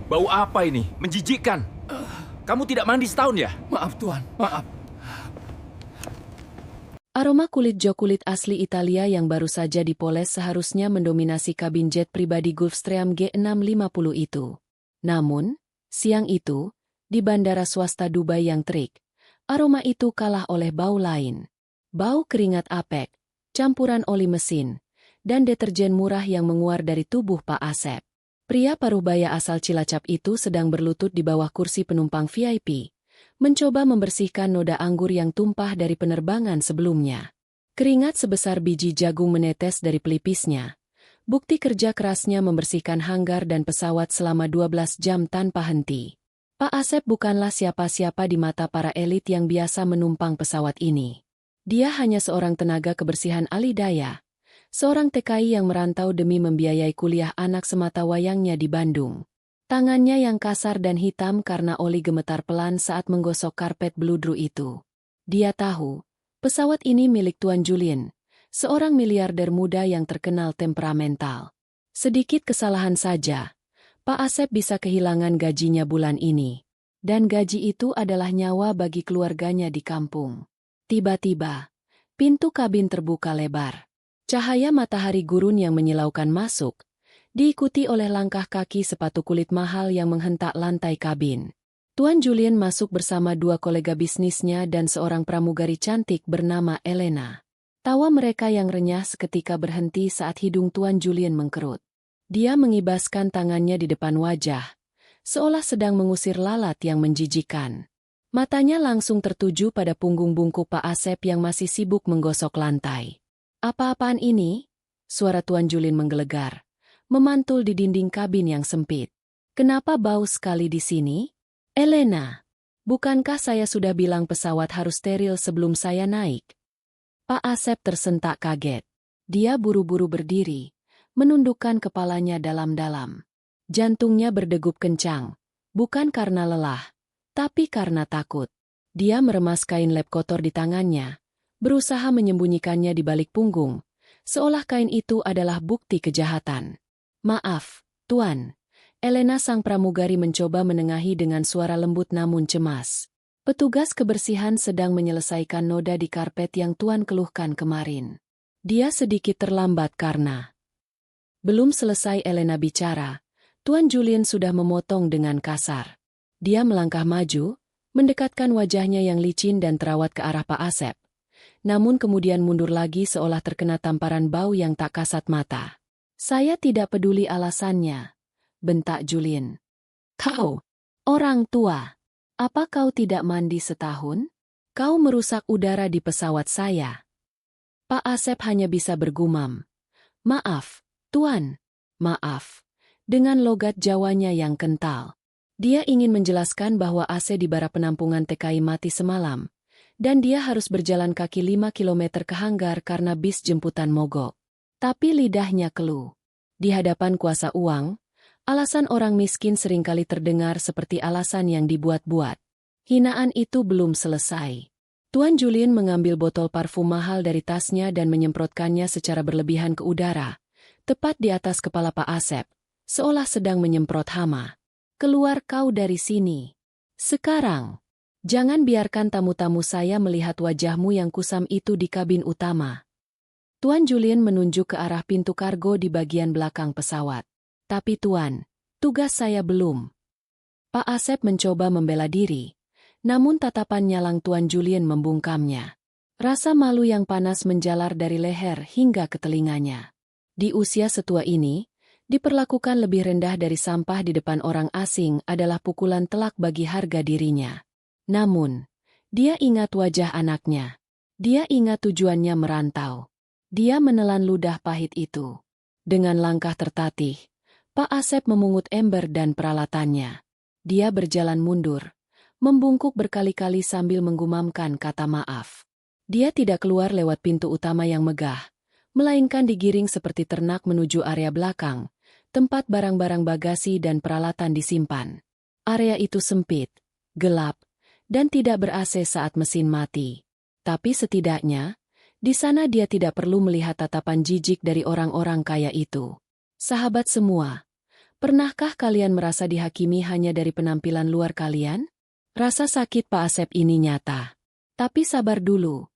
Bau apa ini? Menjijikkan. Kamu tidak mandi setahun ya? Maaf Tuan, maaf. Aroma kulit jok kulit asli Italia yang baru saja dipoles seharusnya mendominasi kabin jet pribadi Gulfstream G650 itu. Namun, siang itu, di bandara swasta Dubai yang terik, aroma itu kalah oleh bau lain. Bau keringat apek, campuran oli mesin, dan deterjen murah yang menguar dari tubuh Pak Asep. Pria paruh baya asal Cilacap itu sedang berlutut di bawah kursi penumpang VIP, mencoba membersihkan noda anggur yang tumpah dari penerbangan sebelumnya. Keringat sebesar biji jagung menetes dari pelipisnya. Bukti kerja kerasnya membersihkan hanggar dan pesawat selama 12 jam tanpa henti. Pak Asep bukanlah siapa-siapa di mata para elit yang biasa menumpang pesawat ini. Dia hanya seorang tenaga kebersihan alidaya, seorang TKI yang merantau demi membiayai kuliah anak semata wayangnya di Bandung. Tangannya yang kasar dan hitam karena oli gemetar pelan saat menggosok karpet beludru itu. Dia tahu, pesawat ini milik Tuan Julien, seorang miliarder muda yang terkenal temperamental. Sedikit kesalahan saja, Pak Asep bisa kehilangan gajinya bulan ini. Dan gaji itu adalah nyawa bagi keluarganya di kampung. Tiba-tiba, pintu kabin terbuka lebar. Cahaya matahari gurun yang menyilaukan masuk, diikuti oleh langkah kaki sepatu kulit mahal yang menghentak lantai kabin. Tuan Julien masuk bersama dua kolega bisnisnya dan seorang pramugari cantik bernama Elena. Tawa mereka yang renyah seketika berhenti saat hidung Tuan Julien mengkerut. Dia mengibaskan tangannya di depan wajah, seolah sedang mengusir lalat yang menjijikan. Matanya langsung tertuju pada punggung bungkuk Pak Asep yang masih sibuk menggosok lantai. "Apa-apaan ini?" Suara Tuan Julien menggelegar, memantul di dinding kabin yang sempit. "Kenapa bau sekali di sini?" "Elena, bukankah saya sudah bilang pesawat harus steril sebelum saya naik?" Pak Asep tersentak kaget. Dia buru-buru berdiri, menundukkan kepalanya dalam-dalam. Jantungnya berdegup kencang, bukan karena lelah, tapi karena takut. Dia meremas kain lap kotor di tangannya, berusaha menyembunyikannya di balik punggung, seolah kain itu adalah bukti kejahatan. "Maaf, Tuan." Elena sang pramugari mencoba menengahi dengan suara lembut namun cemas. "Petugas kebersihan sedang menyelesaikan noda di karpet yang Tuan keluhkan kemarin." Dia sedikit terlambat karena belum selesai Elena bicara, Tuan Julien sudah memotong dengan kasar. Dia melangkah maju, mendekatkan wajahnya yang licin dan terawat ke arah Pak Asep. Namun kemudian mundur lagi seolah terkena tamparan bau yang tak kasat mata. "Saya tidak peduli alasannya," bentak Julien. "Kau, orang tua, apa kau tidak mandi setahun? Kau merusak udara di pesawat saya." Pak Asep hanya bisa bergumam, "Maaf, Tuan, maaf," dengan logat Jawanya yang kental. Dia ingin menjelaskan bahwa AC di bara penampungan TKI mati semalam, dan dia harus berjalan kaki 5 kilometer ke hanggar karena bis jemputan mogok. Tapi lidahnya keluh. Di hadapan kuasa uang, alasan orang miskin seringkali terdengar seperti alasan yang dibuat-buat. Hinaan itu belum selesai. Tuan Julien mengambil botol parfum mahal dari tasnya dan menyemprotkannya secara berlebihan ke udara, tepat di atas kepala Pak Asep, seolah sedang menyemprot hama. "Keluar kau dari sini. Sekarang. Jangan biarkan tamu-tamu saya melihat wajahmu yang kusam itu di kabin utama." Tuan Julien menunjuk ke arah pintu kargo di bagian belakang pesawat. "Tapi Tuan, tugas saya belum." Pak Asep mencoba membela diri, namun tatapan nyalang Tuan Julien membungkamnya. Rasa malu yang panas menjalar dari leher hingga ke telinganya. Di usia setua ini, diperlakukan lebih rendah dari sampah di depan orang asing adalah pukulan telak bagi harga dirinya. Namun, dia ingat wajah anaknya. Dia ingat tujuannya merantau. Dia menelan ludah pahit itu. Dengan langkah tertatih, Pak Asep memungut ember dan peralatannya. Dia berjalan mundur, membungkuk berkali-kali sambil menggumamkan kata maaf. Dia tidak keluar lewat pintu utama yang megah, melainkan digiring seperti ternak menuju area belakang, tempat barang-barang bagasi dan peralatan disimpan. Area itu sempit, gelap, dan tidak ber-AC saat mesin mati. Tapi setidaknya, di sana dia tidak perlu melihat tatapan jijik dari orang-orang kaya itu. "Sahabat semua, Pernahkah kalian merasa dihakimi hanya dari penampilan luar kalian? Rasa sakit Pak Asep ini nyata. Tapi sabar dulu,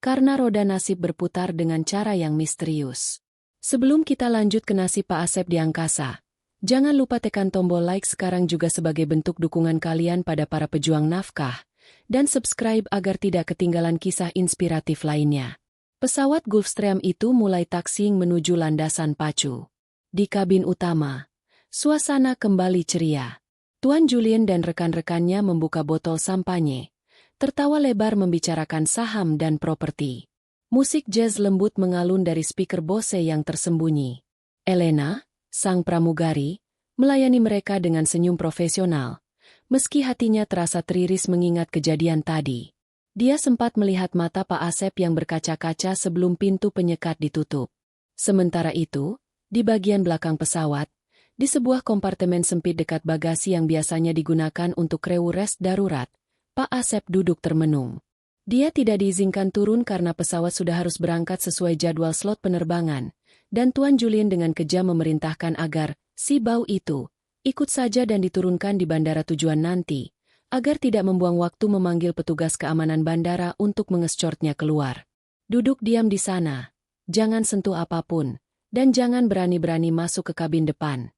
karena roda nasib berputar dengan cara yang misterius. Sebelum kita lanjut ke nasib Pak Asep di angkasa, jangan lupa tekan tombol like sekarang juga sebagai bentuk dukungan kalian pada para pejuang nafkah, dan subscribe agar tidak ketinggalan kisah inspiratif lainnya. Pesawat Gulfstream itu mulai taxiing menuju landasan pacu. Di kabin utama, suasana kembali ceria. Tuan Julien dan rekan-rekannya membuka botol sampanye, tertawa lebar membicarakan saham dan properti. Musik jazz lembut mengalun dari speaker Bose yang tersembunyi. Elena, sang pramugari, melayani mereka dengan senyum profesional, meski hatinya terasa teriris mengingat kejadian tadi. Dia sempat melihat mata Pak Asep yang berkaca-kaca sebelum pintu penyekat ditutup. Sementara itu, di bagian belakang pesawat, di sebuah kompartemen sempit dekat bagasi yang biasanya digunakan untuk krew rest darurat, Pak Asep duduk termenung. Dia tidak diizinkan turun karena pesawat sudah harus berangkat sesuai jadwal slot penerbangan, dan Tuan Julien dengan kejam memerintahkan agar si bau itu ikut saja dan diturunkan di bandara tujuan nanti, agar tidak membuang waktu memanggil petugas keamanan bandara untuk mengescortnya keluar. Duduk diam di sana, jangan sentuh apapun, dan jangan berani-berani masuk ke kabin depan.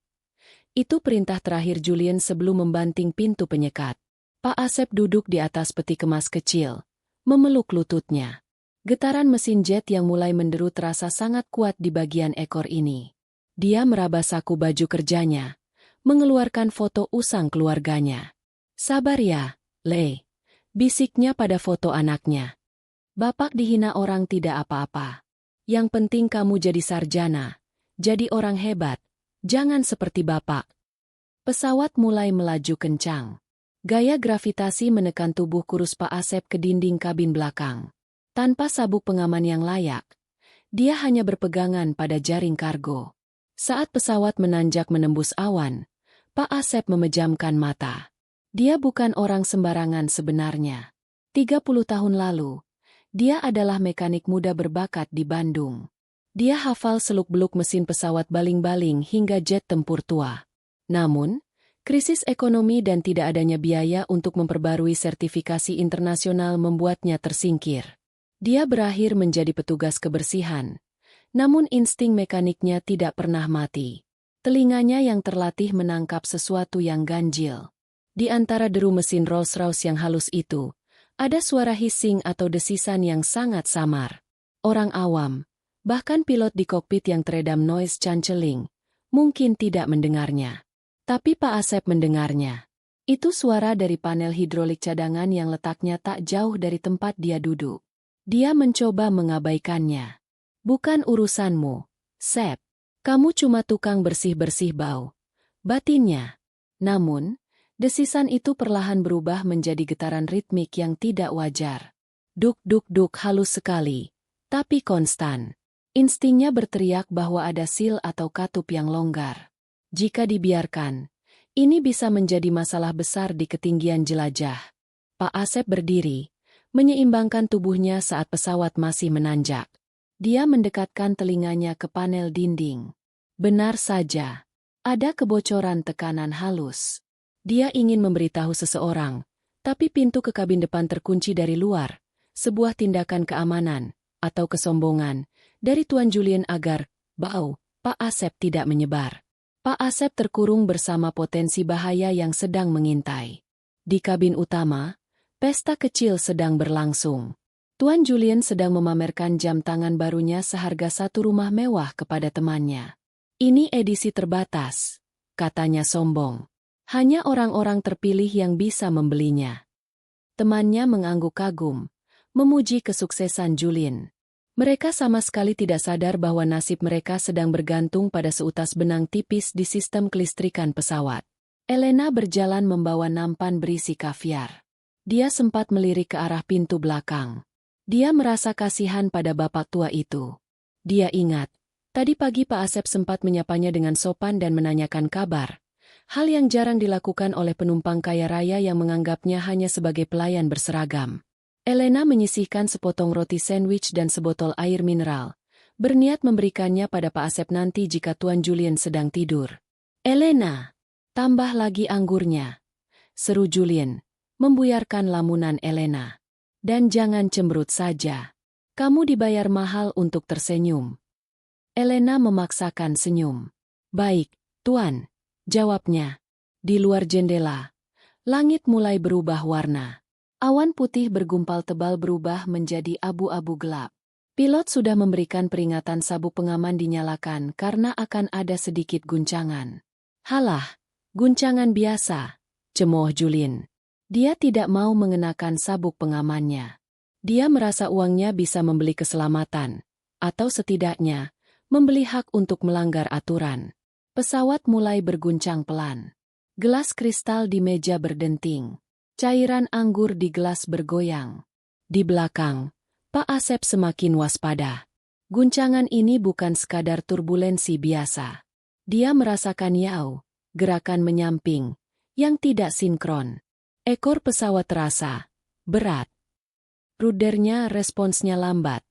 Itu perintah terakhir Julien sebelum membanting pintu penyekat. Pak Asep duduk di atas peti kemas kecil, memeluk lututnya. Getaran mesin jet yang mulai menderu terasa sangat kuat di bagian ekor ini. Dia meraba saku baju kerjanya, mengeluarkan foto usang keluarganya. "Sabar ya, Le," bisiknya pada foto anaknya. "Bapak dihina orang tidak apa-apa. Yang penting kamu jadi sarjana, jadi orang hebat, jangan seperti bapak." Pesawat mulai melaju kencang. Gaya gravitasi menekan tubuh kurus Pak Asep ke dinding kabin belakang. Tanpa sabuk pengaman yang layak, dia hanya berpegangan pada jaring kargo. Saat pesawat menanjak menembus awan, Pak Asep memejamkan mata. Dia bukan orang sembarangan sebenarnya. 30 tahun lalu, dia adalah mekanik muda berbakat di Bandung. Dia hafal seluk-beluk mesin pesawat baling-baling hingga jet tempur tua. Namun, krisis ekonomi dan tidak adanya biaya untuk memperbarui sertifikasi internasional membuatnya tersingkir. Dia berakhir menjadi petugas kebersihan. Namun insting mekaniknya tidak pernah mati. Telinganya yang terlatih menangkap sesuatu yang ganjil. Di antara deru mesin Rolls-Royce yang halus itu, ada suara hissing atau desisan yang sangat samar. Orang awam, bahkan pilot di kokpit yang teredam noise cancelling, mungkin tidak mendengarnya. Tapi Pak Asep mendengarnya. Itu suara dari panel hidrolik cadangan yang letaknya tak jauh dari tempat dia duduk. Dia mencoba mengabaikannya. "Bukan urusanmu, Sep. Kamu cuma tukang bersih-bersih bau," batinnya. Namun, desisan itu perlahan berubah menjadi getaran ritmik yang tidak wajar. Duk-duk-duk halus sekali, tapi konstan. Instingnya berteriak bahwa ada sil atau katup yang longgar. Jika dibiarkan, ini bisa menjadi masalah besar di ketinggian jelajah. Pak Asep berdiri, menyeimbangkan tubuhnya saat pesawat masih menanjak. Dia mendekatkan telinganya ke panel dinding. Benar saja, ada kebocoran tekanan halus. Dia ingin memberitahu seseorang, tapi pintu ke kabin depan terkunci dari luar. Sebuah tindakan keamanan, atau kesombongan, dari Tuan Julien agar, bau, Pak Asep tidak menyebar. Pak Asep terkurung bersama potensi bahaya yang sedang mengintai. Di kabin utama, pesta kecil sedang berlangsung. Tuan Julien sedang memamerkan jam tangan barunya seharga satu rumah mewah kepada temannya. "Ini edisi terbatas," katanya sombong. "Hanya orang-orang terpilih yang bisa membelinya." Temannya mengangguk kagum, memuji kesuksesan Julien. Mereka sama sekali tidak sadar bahwa nasib mereka sedang bergantung pada seutas benang tipis di sistem kelistrikan pesawat. Elena berjalan membawa nampan berisi kaviar. Dia sempat melirik ke arah pintu belakang. Dia merasa kasihan pada bapak tua itu. Dia ingat, tadi pagi Pak Asep sempat menyapanya dengan sopan dan menanyakan kabar. Hal yang jarang dilakukan oleh penumpang kaya raya yang menganggapnya hanya sebagai pelayan berseragam. Elena menyisihkan sepotong roti sandwich dan sebotol air mineral, berniat memberikannya pada Pak Asep nanti jika Tuan Julien sedang tidur. Elena, tambah lagi anggurnya, seru Julien, membuyarkan lamunan Elena. Dan jangan cemberut saja. Kamu dibayar mahal untuk tersenyum. Elena memaksakan senyum. Baik, Tuan, jawabnya. Di luar jendela, langit mulai berubah warna. Awan putih bergumpal tebal berubah menjadi abu-abu gelap. Pilot sudah memberikan peringatan sabuk pengaman dinyalakan karena akan ada sedikit guncangan. Halah, guncangan biasa, cemooh Julien. Dia tidak mau mengenakan sabuk pengamannya. Dia merasa uangnya bisa membeli keselamatan, atau setidaknya, membeli hak untuk melanggar aturan. Pesawat mulai berguncang pelan. Gelas kristal di meja berdenting. Cairan anggur di gelas bergoyang. Di belakang, Pak Asep semakin waspada. Guncangan ini bukan sekadar turbulensi biasa. Dia merasakan yaw, gerakan menyamping, yang tidak sinkron. Ekor pesawat terasa berat. Rudernya responsnya lambat.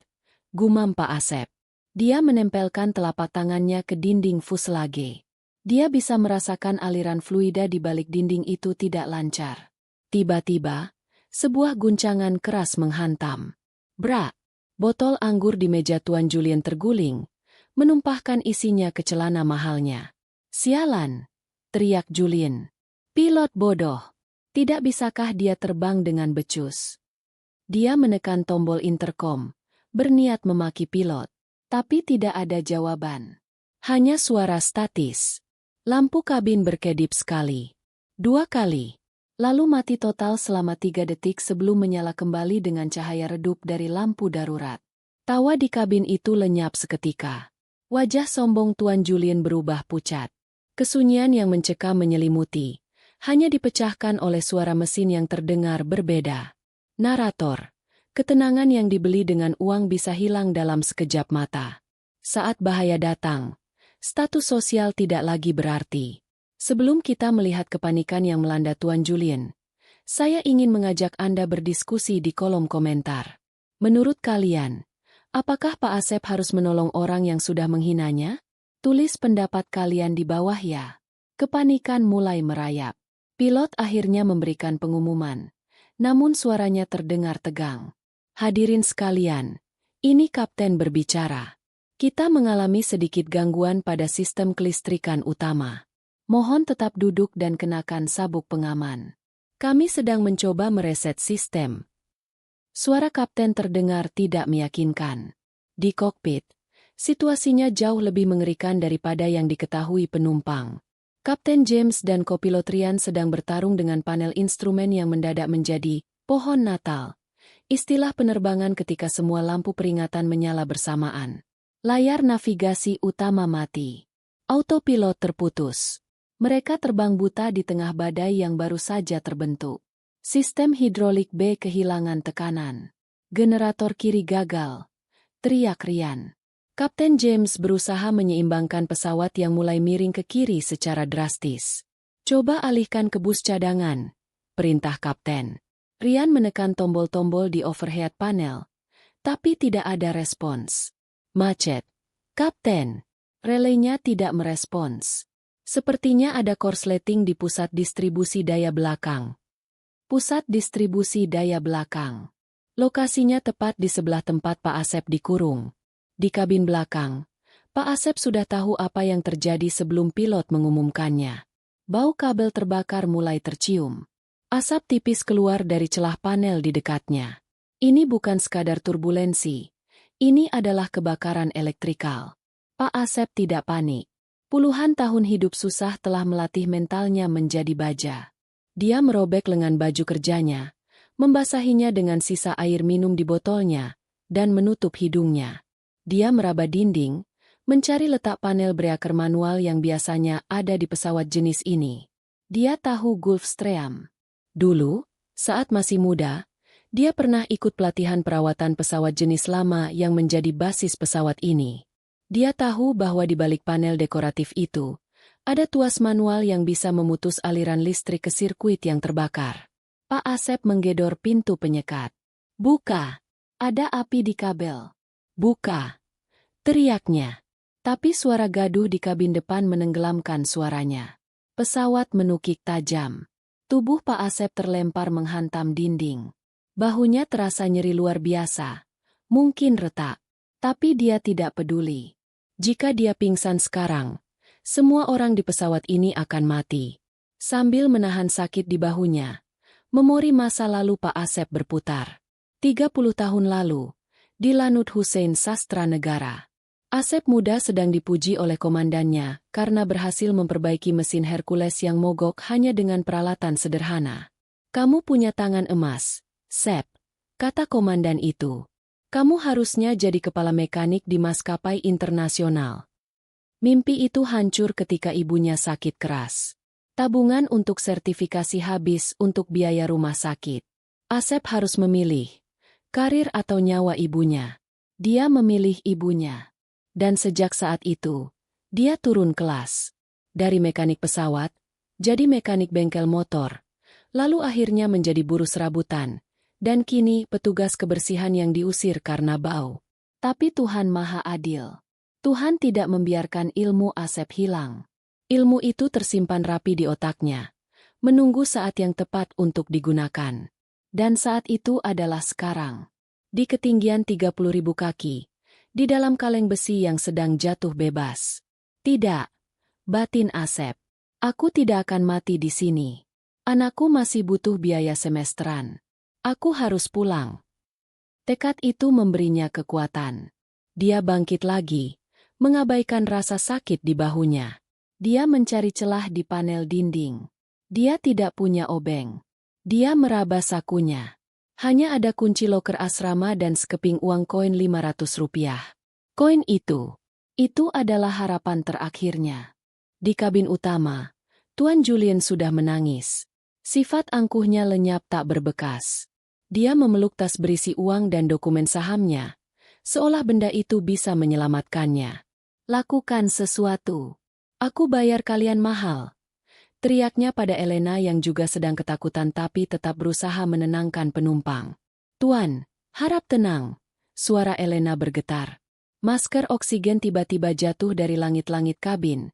Gumam Pak Asep. Dia menempelkan telapak tangannya ke dinding fuselage. Dia bisa merasakan aliran fluida di balik dinding itu tidak lancar. Tiba-tiba, sebuah guncangan keras menghantam. Brak! Botol anggur di meja Tuan Julien terguling, menumpahkan isinya ke celana mahalnya. Sialan! Teriak Julien. Pilot bodoh! Tidak bisakah dia terbang dengan becus? Dia menekan tombol intercom, berniat memaki pilot. Tapi tidak ada jawaban. Hanya suara statis. Lampu kabin berkedip sekali. 2 kali. Lalu mati total selama 3 detik sebelum menyala kembali dengan cahaya redup dari lampu darurat. Tawa di kabin itu lenyap seketika. Wajah sombong Tuan Julien berubah pucat. Kesunyian yang mencekam menyelimuti. Hanya dipecahkan oleh suara mesin yang terdengar berbeda. Narator. Ketenangan yang dibeli dengan uang bisa hilang dalam sekejap mata. Saat bahaya datang, status sosial tidak lagi berarti. Sebelum kita melihat kepanikan yang melanda Tuan Julien, saya ingin mengajak Anda berdiskusi di kolom komentar. Menurut kalian, apakah Pak Asep harus menolong orang yang sudah menghinanya? Tulis pendapat kalian di bawah ya. Kepanikan mulai merayap. Pilot akhirnya memberikan pengumuman, namun suaranya terdengar tegang. Hadirin sekalian, ini Kapten berbicara. Kita mengalami sedikit gangguan pada sistem kelistrikan utama. Mohon tetap duduk dan kenakan sabuk pengaman. Kami sedang mencoba mereset sistem. Suara Kapten terdengar tidak meyakinkan. Di kokpit, situasinya jauh lebih mengerikan daripada yang diketahui penumpang. Kapten James dan kopilot Ryan sedang bertarung dengan panel instrumen yang mendadak menjadi pohon Natal. Istilah penerbangan ketika semua lampu peringatan menyala bersamaan. Layar navigasi utama mati. Autopilot terputus. Mereka terbang buta di tengah badai yang baru saja terbentuk. Sistem hidrolik B kehilangan tekanan. Generator kiri gagal. Teriak Ryan. Kapten James berusaha menyeimbangkan pesawat yang mulai miring ke kiri secara drastis. Coba alihkan ke bus cadangan, perintah Kapten. Ryan menekan tombol-tombol di overhead panel, tapi tidak ada respons. Macet. Kapten. Relaynya tidak merespons. Sepertinya ada korsleting di pusat distribusi daya belakang. Pusat distribusi daya belakang. Lokasinya tepat di sebelah tempat Pak Asep dikurung. Di kabin belakang, Pak Asep sudah tahu apa yang terjadi sebelum pilot mengumumkannya. Bau kabel terbakar mulai tercium. Asap tipis keluar dari celah panel di dekatnya. Ini bukan sekadar turbulensi. Ini adalah kebakaran elektrikal. Pak Asep tidak panik. Puluhan tahun hidup susah telah melatih mentalnya menjadi baja. Dia merobek lengan baju kerjanya, membasahinya dengan sisa air minum di botolnya, dan menutup hidungnya. Dia meraba dinding, mencari letak panel breaker manual yang biasanya ada di pesawat jenis ini. Dia tahu Gulfstream. Dulu, saat masih muda, dia pernah ikut pelatihan perawatan pesawat jenis lama yang menjadi basis pesawat ini. Dia tahu bahwa di balik panel dekoratif itu, ada tuas manual yang bisa memutus aliran listrik ke sirkuit yang terbakar. Pak Asep menggedor pintu penyekat. Buka! Ada api di kabel. Buka! Teriaknya. Tapi suara gaduh di kabin depan menenggelamkan suaranya. Pesawat menukik tajam. Tubuh Pak Asep terlempar menghantam dinding. Bahunya terasa nyeri luar biasa. Mungkin retak. Tapi dia tidak peduli. Jika dia pingsan sekarang, semua orang di pesawat ini akan mati. Sambil menahan sakit di bahunya, memori masa lalu Pak Asep berputar. 30 tahun lalu, di Lanut Hussein Sastra Negara. Asep muda sedang dipuji oleh komandannya karena berhasil memperbaiki mesin Hercules yang mogok hanya dengan peralatan sederhana. "Kamu punya tangan emas, Sep," kata komandan itu. "Kamu harusnya jadi kepala mekanik di maskapai internasional." Mimpi itu hancur ketika ibunya sakit keras. Tabungan untuk sertifikasi habis untuk biaya rumah sakit. Asep harus memilih, karir atau nyawa ibunya. Dia memilih ibunya. Dan sejak saat itu, dia turun kelas. Dari mekanik pesawat, jadi mekanik bengkel motor. Lalu akhirnya menjadi buruh serabutan. Dan kini petugas kebersihan yang diusir karena bau. Tapi Tuhan Maha Adil. Tuhan tidak membiarkan ilmu Asep hilang. Ilmu itu tersimpan rapi di otaknya. Menunggu saat yang tepat untuk digunakan. Dan saat itu adalah sekarang. Di ketinggian 30.000 kaki. Di dalam kaleng besi yang sedang jatuh bebas. "Tidak," batin Asep. "Aku tidak akan mati di sini. Anakku masih butuh biaya semesteran. Aku harus pulang." Tekad itu memberinya kekuatan. Dia bangkit lagi, mengabaikan rasa sakit di bahunya. Dia mencari celah di panel dinding. Dia tidak punya obeng. Dia meraba sakunya. Hanya ada kunci loker asrama dan sekeping uang koin Rp500. Koin itu adalah harapan terakhirnya. Di kabin utama, Tuan Julien sudah menangis. Sifat angkuhnya lenyap tak berbekas. Dia memeluk tas berisi uang dan dokumen sahamnya, seolah benda itu bisa menyelamatkannya. "Lakukan sesuatu. Aku bayar kalian mahal." Teriaknya pada Elena yang juga sedang ketakutan tapi tetap berusaha menenangkan penumpang. "Tuan, harap tenang." Suara Elena bergetar. Masker oksigen tiba-tiba jatuh dari langit-langit kabin,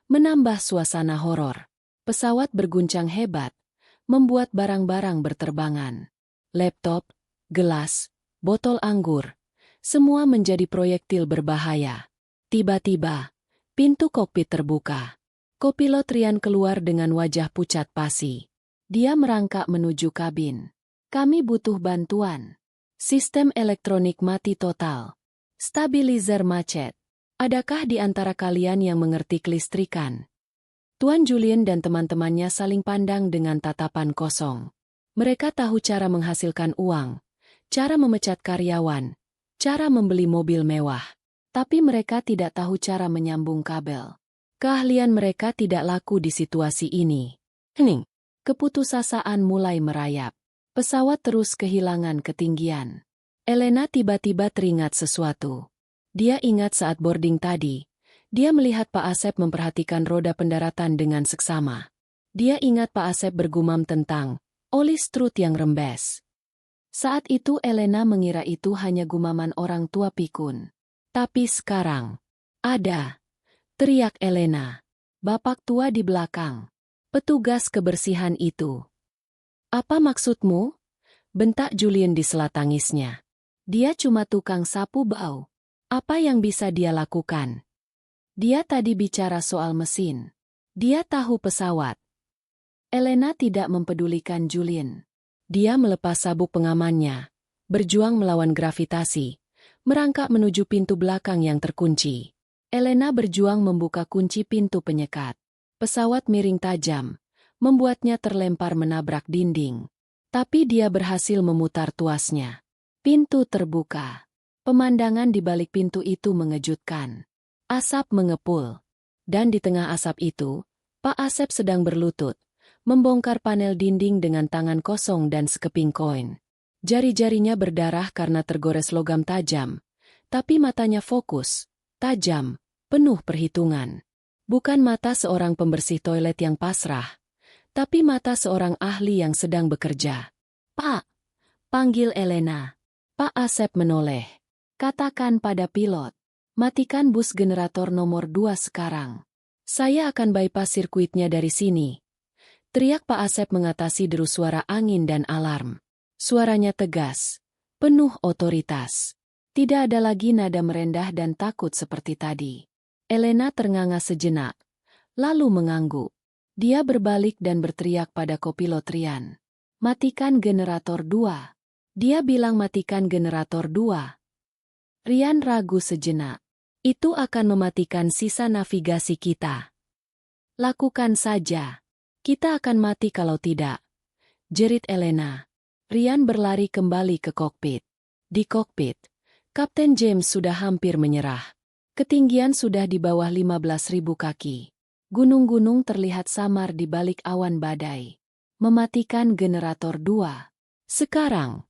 menambah suasana horor. Pesawat berguncang hebat, membuat barang-barang berterbangan. Laptop, gelas, botol anggur, semua menjadi proyektil berbahaya. Tiba-tiba, pintu kokpit terbuka. Kopilot Rian keluar dengan wajah pucat pasi. Dia merangkak menuju kabin. "Kami butuh bantuan. Sistem elektronik mati total. Stabilizer macet. Adakah di antara kalian yang mengerti kelistrikan?" Tuan Julien dan teman-temannya saling pandang dengan tatapan kosong. Mereka tahu cara menghasilkan uang, cara memecat karyawan, cara membeli mobil mewah. Tapi mereka tidak tahu cara menyambung kabel. Keahlian mereka tidak laku di situasi ini. Hening. Keputusasaan mulai merayap. Pesawat terus kehilangan ketinggian. Elena tiba-tiba teringat sesuatu. Dia ingat saat boarding tadi, dia melihat Pak Asep memperhatikan roda pendaratan dengan seksama. Dia ingat Pak Asep bergumam tentang oli strut yang rembes. Saat itu Elena mengira itu hanya gumaman orang tua pikun. Tapi sekarang, ada. Teriak Elena. Bapak tua di belakang. Petugas kebersihan itu. "Apa maksudmu?" bentak Julien di sela tangisnya. "Dia cuma tukang sapu bau. Apa yang bisa dia lakukan?" "Dia tadi bicara soal mesin. Dia tahu pesawat." Elena tidak mempedulikan Julien. Dia melepas sabuk pengamannya, berjuang melawan gravitasi, merangkak menuju pintu belakang yang terkunci. Elena berjuang membuka kunci pintu penyekat. Pesawat miring tajam, membuatnya terlempar menabrak dinding. Tapi dia berhasil memutar tuasnya. Pintu terbuka. Pemandangan di balik pintu itu mengejutkan. Asap mengepul. Dan di tengah asap itu, Pak Asep sedang berlutut, membongkar panel dinding dengan tangan kosong dan sekeping koin. Jari-jarinya berdarah karena tergores logam tajam. Tapi matanya fokus, tajam, penuh perhitungan. Bukan mata seorang pembersih toilet yang pasrah, tapi mata seorang ahli yang sedang bekerja. "Pak!" panggil Elena. Pak Asep menoleh. "Katakan pada pilot." Matikan bus generator nomor 2 sekarang. Saya akan bypass sirkuitnya dari sini. Teriak Pak Asep mengatasi deru suara angin dan alarm. Suaranya tegas, penuh otoritas. Tidak ada lagi nada merendah dan takut seperti tadi. Elena ternganga sejenak, lalu mengangguk. Dia berbalik dan berteriak pada kopilot Rian. Matikan generator 2. Dia bilang matikan generator 2. Rian ragu sejenak. Itu akan mematikan sisa navigasi kita. Lakukan saja. Kita akan mati kalau tidak, jerit Elena. Rian berlari kembali ke kokpit. Di kokpit, Kapten James sudah hampir menyerah. Ketinggian sudah di bawah 15.000 kaki. Gunung-gunung terlihat samar di balik awan badai. Mematikan generator 2. Sekarang.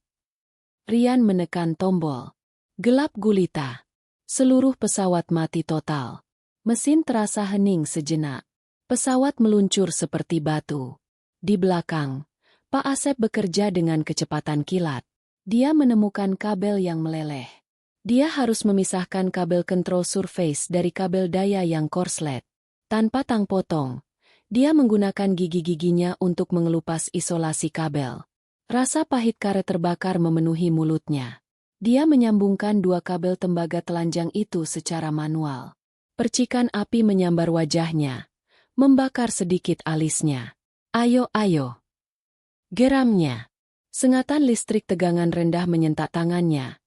Rian menekan tombol. Gelap gulita. Seluruh pesawat mati total. Mesin terasa hening sejenak. Pesawat meluncur seperti batu. Di belakang, Pak Asep bekerja dengan kecepatan kilat. Dia menemukan kabel yang meleleh. Dia harus memisahkan kabel control surface dari kabel daya yang korslet. Tanpa tang potong, dia menggunakan gigi-giginya untuk mengelupas isolasi kabel. Rasa pahit karet terbakar memenuhi mulutnya. Dia menyambungkan 2 kabel tembaga telanjang itu secara manual. Percikan api menyambar wajahnya, membakar sedikit alisnya. Ayo, ayo. Geramnya. Sengatan listrik tegangan rendah menyentak tangannya,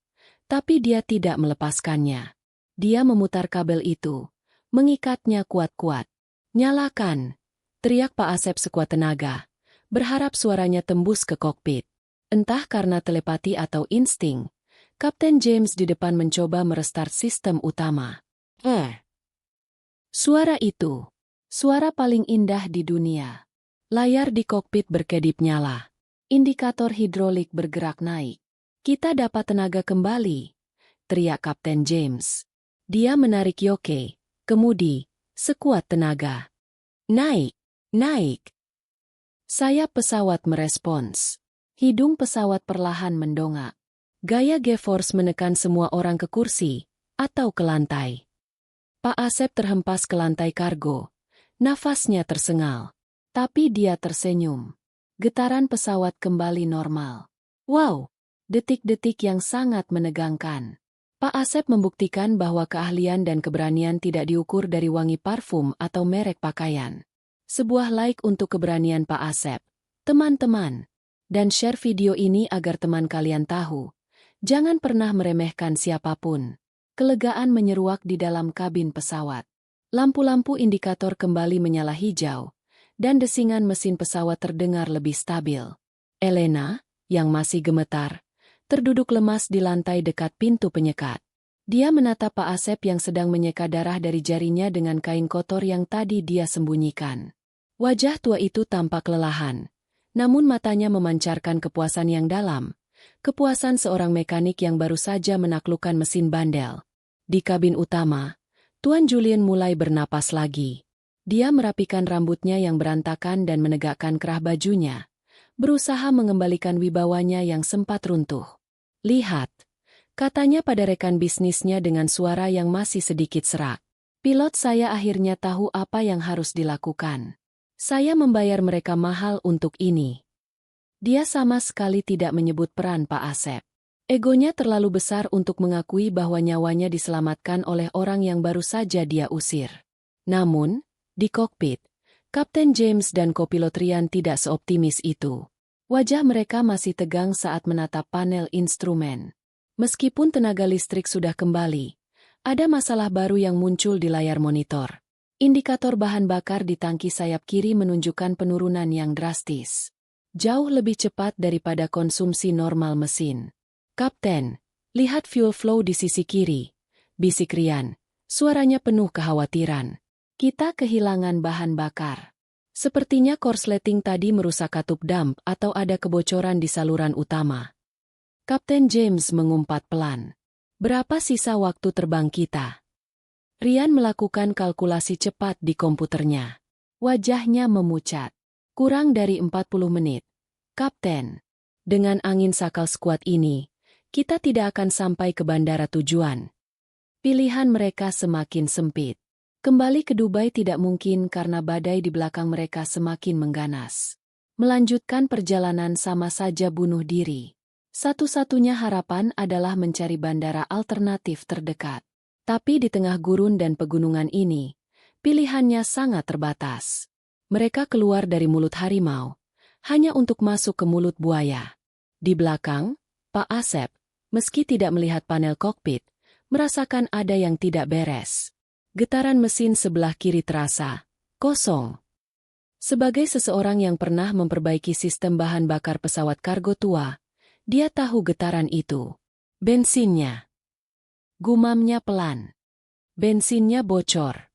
tapi dia tidak melepaskannya. Dia memutar kabel itu, mengikatnya kuat-kuat. Nyalakan, teriak Pak Asep sekuat tenaga, berharap suaranya tembus ke kokpit. Entah karena telepati atau insting, Kapten James di depan mencoba merestart sistem utama. Suara itu, suara paling indah di dunia. Layar di kokpit berkedip nyala. Indikator hidrolik bergerak naik. Kita dapat tenaga kembali, teriak Kapten James. Dia menarik yoke, kemudi, sekuat tenaga. Naik, naik. Sayap pesawat merespons. Hidung pesawat perlahan mendongak. Gaya G-force menekan semua orang ke kursi, atau ke lantai. Pak Asep terhempas ke lantai kargo. Nafasnya tersengal. Tapi dia tersenyum. Getaran pesawat kembali normal. Wow, detik-detik yang sangat menegangkan. Pak Asep membuktikan bahwa keahlian dan keberanian tidak diukur dari wangi parfum atau merek pakaian. Sebuah like untuk keberanian Pak Asep. Teman-teman. Dan share video ini agar teman kalian tahu. Jangan pernah meremehkan siapapun. Kelegaan menyeruak di dalam kabin pesawat. Lampu-lampu indikator kembali menyala hijau, dan desingan mesin pesawat terdengar lebih stabil. Elena, yang masih gemetar, terduduk lemas di lantai dekat pintu penyekat. Dia menatap Pak Asep yang sedang menyeka darah dari jarinya dengan kain kotor yang tadi dia sembunyikan. Wajah tua itu tampak kelelahan, namun matanya memancarkan kepuasan yang dalam. Kepuasan seorang mekanik yang baru saja menaklukkan mesin bandel. Di kabin utama, Tuan Julian mulai bernapas lagi. Dia merapikan rambutnya yang berantakan dan menegakkan kerah bajunya, berusaha mengembalikan wibawanya yang sempat runtuh. Lihat, katanya pada rekan bisnisnya dengan suara yang masih sedikit serak. Pilot saya akhirnya tahu apa yang harus dilakukan. Saya membayar mereka mahal untuk ini. Dia sama sekali tidak menyebut peran Pak Asep. Egonya terlalu besar untuk mengakui bahwa nyawanya diselamatkan oleh orang yang baru saja dia usir. Namun, di kokpit, Kapten James dan kopilot Rian tidak seoptimis itu. Wajah mereka masih tegang saat menatap panel instrumen. Meskipun tenaga listrik sudah kembali, ada masalah baru yang muncul di layar monitor. Indikator bahan bakar di tangki sayap kiri menunjukkan penurunan yang drastis. Jauh lebih cepat daripada konsumsi normal mesin. Kapten, lihat fuel flow di sisi kiri, bisik Rian. Suaranya penuh kekhawatiran. Kita kehilangan bahan bakar. Sepertinya korsleting tadi merusak katup damp atau ada kebocoran di saluran utama. Kapten James mengumpat pelan. Berapa sisa waktu terbang kita? Rian melakukan kalkulasi cepat di komputernya. Wajahnya memucat. Kurang dari 40 menit. Kapten, dengan angin sakal sekuat ini, kita tidak akan sampai ke bandara tujuan. Pilihan mereka semakin sempit. Kembali ke Dubai tidak mungkin karena badai di belakang mereka semakin mengganas. Melanjutkan perjalanan sama saja bunuh diri. Satu-satunya harapan adalah mencari bandara alternatif terdekat. Tapi di tengah gurun dan pegunungan ini, pilihannya sangat terbatas. Mereka keluar dari mulut harimau, hanya untuk masuk ke mulut buaya. Di belakang, Pak Asep, meski tidak melihat panel kokpit, merasakan ada yang tidak beres. Getaran mesin sebelah kiri terasa kosong. Sebagai seseorang yang pernah memperbaiki sistem bahan bakar pesawat kargo tua, dia tahu getaran itu. Bensinnya. Gumamnya pelan. Bensinnya bocor.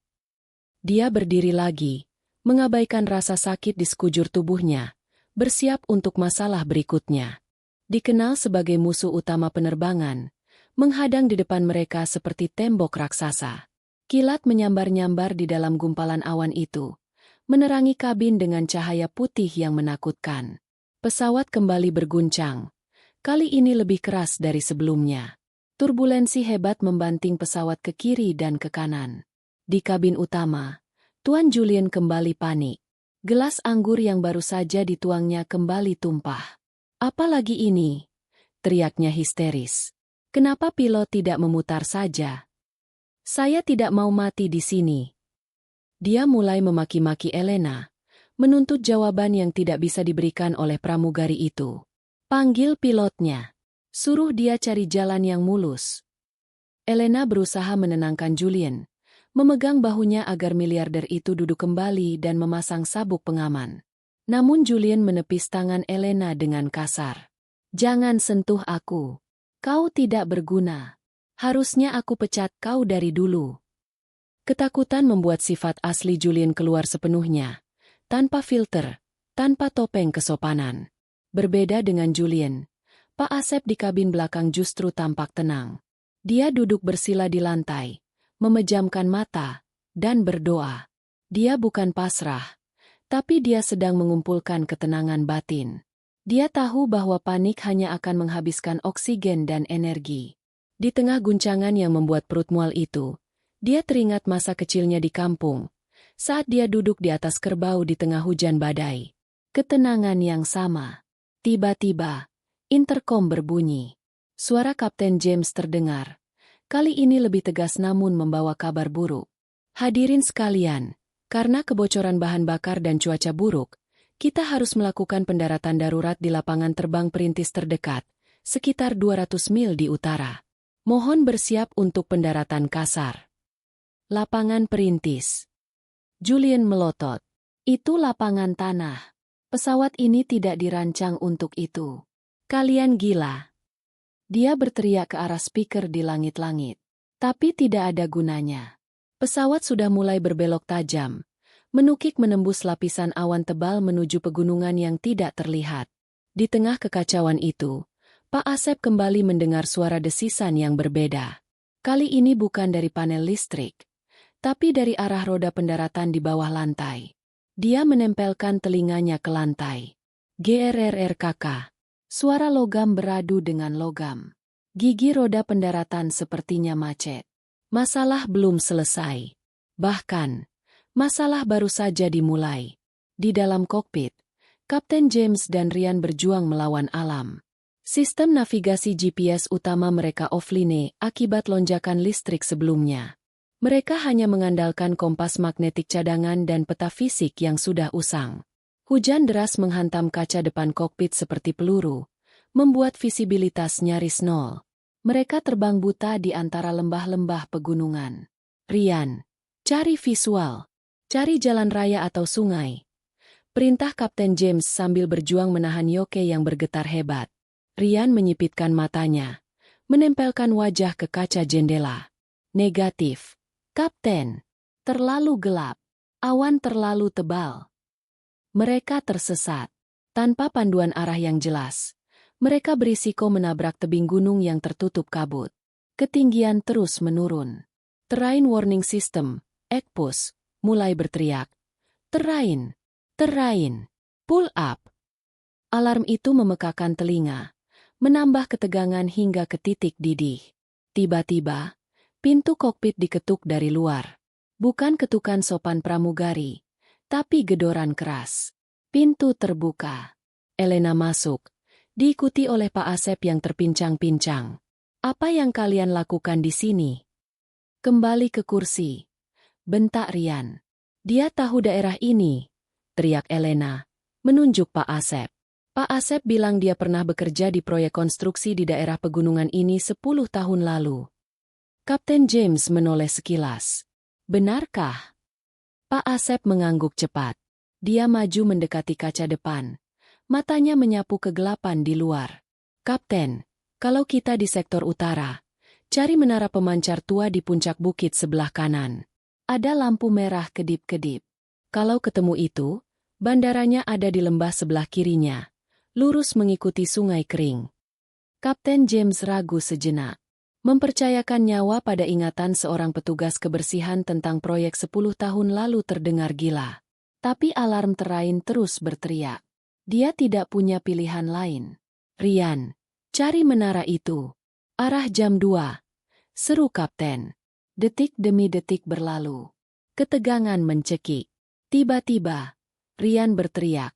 Dia berdiri lagi, mengabaikan rasa sakit di sekujur tubuhnya, bersiap untuk masalah berikutnya. Dikenal sebagai musuh utama penerbangan, menghadang di depan mereka seperti tembok raksasa. Kilat menyambar-nyambar di dalam gumpalan awan itu, menerangi kabin dengan cahaya putih yang menakutkan. Pesawat kembali berguncang. Kali ini lebih keras dari sebelumnya. Turbulensi hebat membanting pesawat ke kiri dan ke kanan. Di kabin utama, Tuan Julian kembali panik. Gelas anggur yang baru saja dituangnya kembali tumpah. "Apalagi ini?" teriaknya histeris. "Kenapa pilot tidak memutar saja? Saya tidak mau mati di sini." Dia mulai memaki-maki Elena, menuntut jawaban yang tidak bisa diberikan oleh pramugari itu. "Panggil pilotnya. Suruh dia cari jalan yang mulus." Elena berusaha menenangkan Julian, memegang bahunya agar miliarder itu duduk kembali dan memasang sabuk pengaman. Namun Julian menepis tangan Elena dengan kasar. "Jangan sentuh aku. Kau tidak berguna. Harusnya aku pecat kau dari dulu." Ketakutan membuat sifat asli Julian keluar sepenuhnya, tanpa filter, tanpa topeng kesopanan. Berbeda dengan Julian, Pak Asep di kabin belakang justru tampak tenang. Dia duduk bersila di lantai, memejamkan mata, dan berdoa. Dia bukan pasrah, tapi dia sedang mengumpulkan ketenangan batin. Dia tahu bahwa panik hanya akan menghabiskan oksigen dan energi. Di tengah guncangan yang membuat perut mual itu, dia teringat masa kecilnya di kampung, saat dia duduk di atas kerbau di tengah hujan badai. Ketenangan yang sama. Tiba-tiba, interkom berbunyi. Suara Kapten James terdengar. Kali ini lebih tegas namun membawa kabar buruk. "Hadirin sekalian, karena kebocoran bahan bakar dan cuaca buruk, kita harus melakukan pendaratan darurat di lapangan terbang perintis terdekat, sekitar 200 mil di utara. Mohon bersiap untuk pendaratan kasar." Lapangan perintis. Julian melotot. "Itu lapangan tanah. Pesawat ini tidak dirancang untuk itu. Kalian gila." Dia berteriak ke arah speaker di langit-langit. Tapi tidak ada gunanya. Pesawat sudah mulai berbelok tajam, menukik menembus lapisan awan tebal menuju pegunungan yang tidak terlihat. Di tengah kekacauan itu, Pak Asep kembali mendengar suara desisan yang berbeda. Kali ini bukan dari panel listrik, tapi dari arah roda pendaratan di bawah lantai. Dia menempelkan telinganya ke lantai. GRRRKK. Suara logam beradu dengan logam. Gigi roda pendaratan sepertinya macet. Masalah belum selesai. Bahkan, masalah baru saja dimulai. Di dalam kokpit, Kapten James dan Ryan berjuang melawan alam. Sistem navigasi GPS utama mereka offline akibat lonjakan listrik sebelumnya. Mereka hanya mengandalkan kompas magnetik cadangan dan peta fisik yang sudah usang. Hujan deras menghantam kaca depan kokpit seperti peluru, membuat visibilitas nyaris nol. Mereka terbang buta di antara lembah-lembah pegunungan. "Ryan, cari visual. Cari jalan raya atau sungai." Perintah Kapten James sambil berjuang menahan yoke yang bergetar hebat. Ryan menyipitkan matanya, menempelkan wajah ke kaca jendela. "Negatif. Kapten, terlalu gelap. Awan terlalu tebal." Mereka tersesat. Tanpa panduan arah yang jelas, mereka berisiko menabrak tebing gunung yang tertutup kabut. Ketinggian terus menurun. Terrain Warning System, ECPUS, mulai berteriak. "Terrain! Terrain! Pull up!" Alarm itu memekakan telinga, menambah ketegangan hingga ke titik didih. Tiba-tiba, Pintu kokpit diketuk dari luar. Bukan ketukan sopan pramugari, tapi gedoran keras. Pintu terbuka. Elena masuk, diikuti oleh Pak Asep yang terpincang-pincang. "Apa yang kalian lakukan di sini?" "Kembali ke kursi," bentak Rian. "Dia tahu daerah ini," teriak Elena, menunjuk Pak Asep. Pak Asep bilang dia pernah bekerja di proyek konstruksi di daerah pegunungan ini 10 tahun lalu. Kapten James menoleh sekilas. "Benarkah?" Pak Asep mengangguk cepat. Dia maju mendekati kaca depan. Matanya menyapu kegelapan di luar. "Kapten, kalau kita di sektor utara, cari menara pemancar tua di puncak bukit sebelah kanan. Ada lampu merah kedip-kedip. Kalau ketemu itu, bandaranya ada di lembah sebelah kirinya. Lurus mengikuti sungai kering." Kapten James ragu sejenak. Mempercayakan nyawa pada ingatan seorang petugas kebersihan tentang proyek 10 tahun lalu terdengar gila. Tapi alarm terain terus berteriak. Dia tidak punya pilihan lain. "Rian, cari menara itu. Arah jam 2. Seru Kapten. Detik demi detik berlalu. Ketegangan mencekik. Tiba-tiba, Rian berteriak.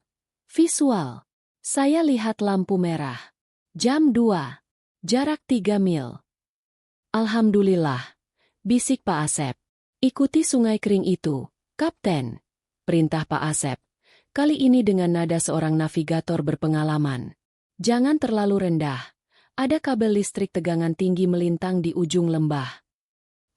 "Visual! Saya lihat lampu merah. Jam 2. Jarak 3 mil. "Alhamdulillah," bisik Pak Asep. "Ikuti sungai kering itu, Kapten," perintah Pak Asep. Kali ini dengan nada seorang navigator berpengalaman. "Jangan terlalu rendah. Ada kabel listrik tegangan tinggi melintang di ujung lembah."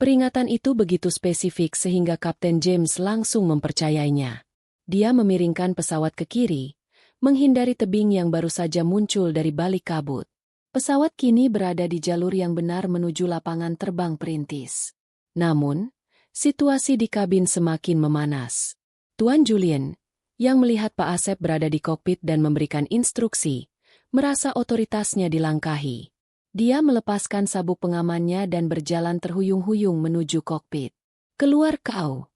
Peringatan itu begitu spesifik sehingga Kapten James langsung mempercayainya. Dia memiringkan pesawat ke kiri, menghindari tebing yang baru saja muncul dari balik kabut. Pesawat kini berada di jalur yang benar menuju lapangan terbang perintis. Namun, situasi di kabin semakin memanas. Tuan Julian, yang melihat Pak Asep berada di kokpit dan memberikan instruksi, merasa otoritasnya dilangkahi. Dia melepaskan sabuk pengamannya dan berjalan terhuyung-huyung menuju kokpit. "Keluar kau!"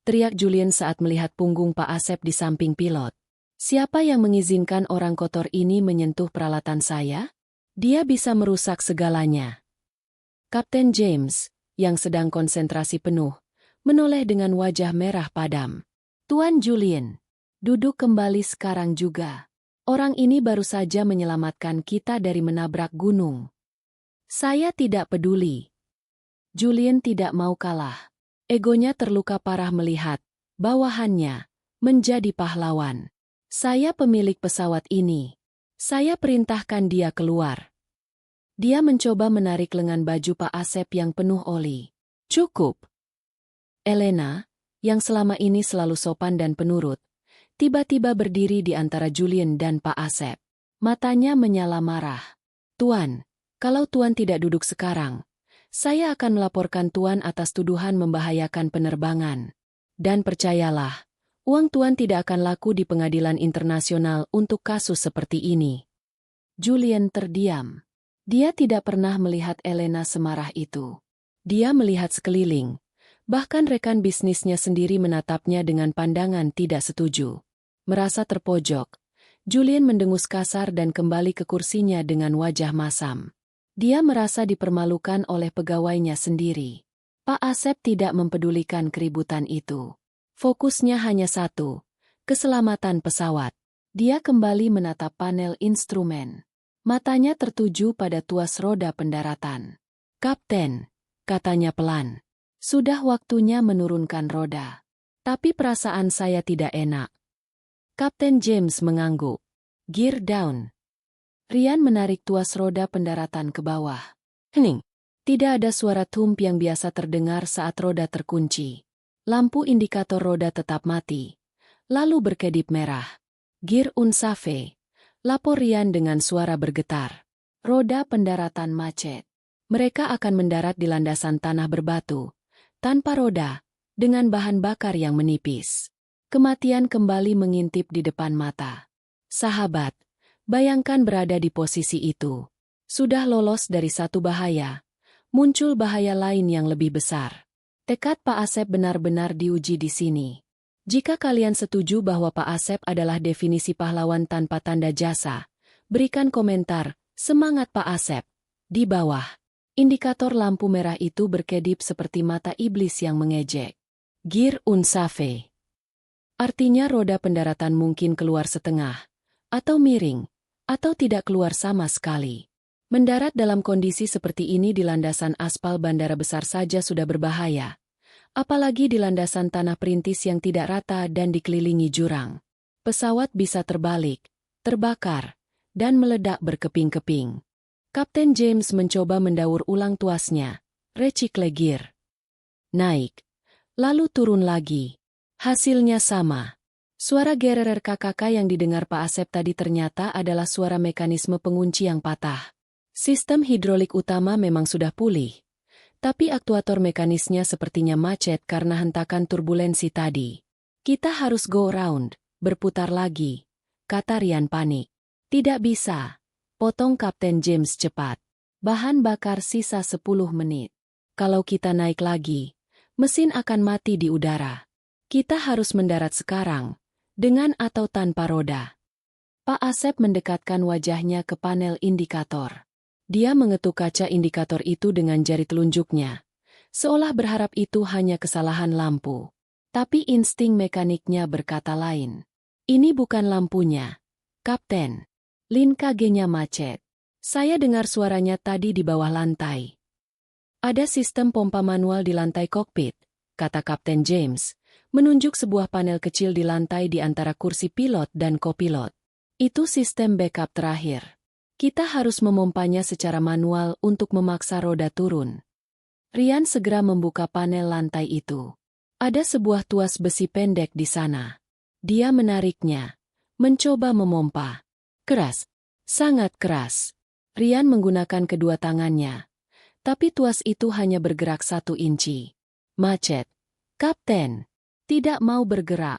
teriak Julian saat melihat punggung Pak Asep di samping pilot. "Siapa yang mengizinkan orang kotor ini menyentuh peralatan saya? Dia bisa merusak segalanya." Kapten James, yang sedang konsentrasi penuh, menoleh dengan wajah merah padam. "Tuan Julian, duduk kembali sekarang juga. Orang ini baru saja menyelamatkan kita dari menabrak gunung." "Saya tidak peduli." Julian tidak mau kalah. Egonya terluka parah melihat bawahannya menjadi pahlawan. "Saya pemilik pesawat ini. Saya perintahkan dia keluar." Dia mencoba menarik lengan baju Pak Asep yang penuh oli. "Cukup." Elena, yang selama ini selalu sopan dan penurut, tiba-tiba berdiri di antara Julian dan Pak Asep. Matanya menyala marah. "Tuan, kalau Tuan tidak duduk sekarang, saya akan melaporkan Tuan atas tuduhan membahayakan penerbangan. Dan percayalah, uang Tuan tidak akan laku di pengadilan internasional untuk kasus seperti ini." Julian terdiam. Dia tidak pernah melihat Elena semarah itu. Dia melihat sekeliling, bahkan rekan bisnisnya sendiri menatapnya dengan pandangan tidak setuju. Merasa terpojok, Julian mendengus kasar dan kembali ke kursinya dengan wajah masam. Dia merasa dipermalukan oleh pegawainya sendiri. Pak Asep tidak mempedulikan keributan itu. Fokusnya hanya satu, keselamatan pesawat. Dia kembali menatap panel instrumen. Matanya tertuju pada tuas roda pendaratan. "Kapten," katanya pelan, "sudah waktunya menurunkan roda. Tapi perasaan saya tidak enak." Kapten James mengangguk. "Gear down." Rian menarik tuas roda pendaratan ke bawah. Hening. Tidak ada suara thump yang biasa terdengar saat roda terkunci. Lampu indikator roda tetap mati. Lalu berkedip merah. "Gear unsafe," lapor Rian dengan suara bergetar. Roda pendaratan macet. Mereka akan mendarat di landasan tanah berbatu, tanpa roda, dengan bahan bakar yang menipis. Kematian kembali mengintip di depan mata. Sahabat, bayangkan berada di posisi itu. Sudah lolos dari satu bahaya, muncul bahaya lain yang lebih besar. Tekad Pak Asep benar-benar diuji di sini. Jika kalian setuju bahwa Pak Asep adalah definisi pahlawan tanpa tanda jasa, berikan komentar, "Semangat Pak Asep," di bawah. Indikator lampu merah itu berkedip seperti mata iblis yang mengejek. Gear unsafe. Artinya roda pendaratan mungkin keluar setengah, atau miring, atau tidak keluar sama sekali. Mendarat dalam kondisi seperti ini di landasan aspal bandara besar saja sudah berbahaya. Apalagi di landasan tanah perintis yang tidak rata dan dikelilingi jurang. Pesawat bisa terbalik, terbakar, dan meledak berkeping-keping. Kapten James mencoba mendaur ulang tuasnya, recikle gear. Naik, lalu turun lagi. Hasilnya sama. Suara gererer KKK yang didengar Pak Asep tadi ternyata adalah suara mekanisme pengunci yang patah. Sistem hidrolik utama memang sudah pulih, tapi aktuator mekanisnya sepertinya macet karena hentakan turbulensi tadi. Kita harus go round, berputar lagi, kata Rian panik. Tidak bisa. Potong Kapten James cepat. Bahan bakar sisa 10 menit. Kalau kita naik lagi, mesin akan mati di udara. Kita harus mendarat sekarang, dengan atau tanpa roda. Pak Asep mendekatkan wajahnya ke panel indikator. Dia mengetuk kaca indikator itu dengan jari telunjuknya, seolah berharap itu hanya kesalahan lampu. Tapi insting mekaniknya berkata lain. Ini bukan lampunya, Kapten. Lin KG-nya macet. Saya dengar suaranya tadi di bawah lantai. Ada sistem pompa manual di lantai kokpit, kata Kapten James, menunjuk sebuah panel kecil di lantai di antara kursi pilot dan kopilot. Itu sistem backup terakhir. Kita harus memompanya secara manual untuk memaksa roda turun. Rian segera membuka panel lantai itu. Ada sebuah tuas besi pendek di sana. Dia menariknya, mencoba memompa. Keras, sangat keras. Rian menggunakan kedua tangannya. Tapi tuas itu hanya bergerak 1 inci. Macet. Kapten. Tidak mau bergerak.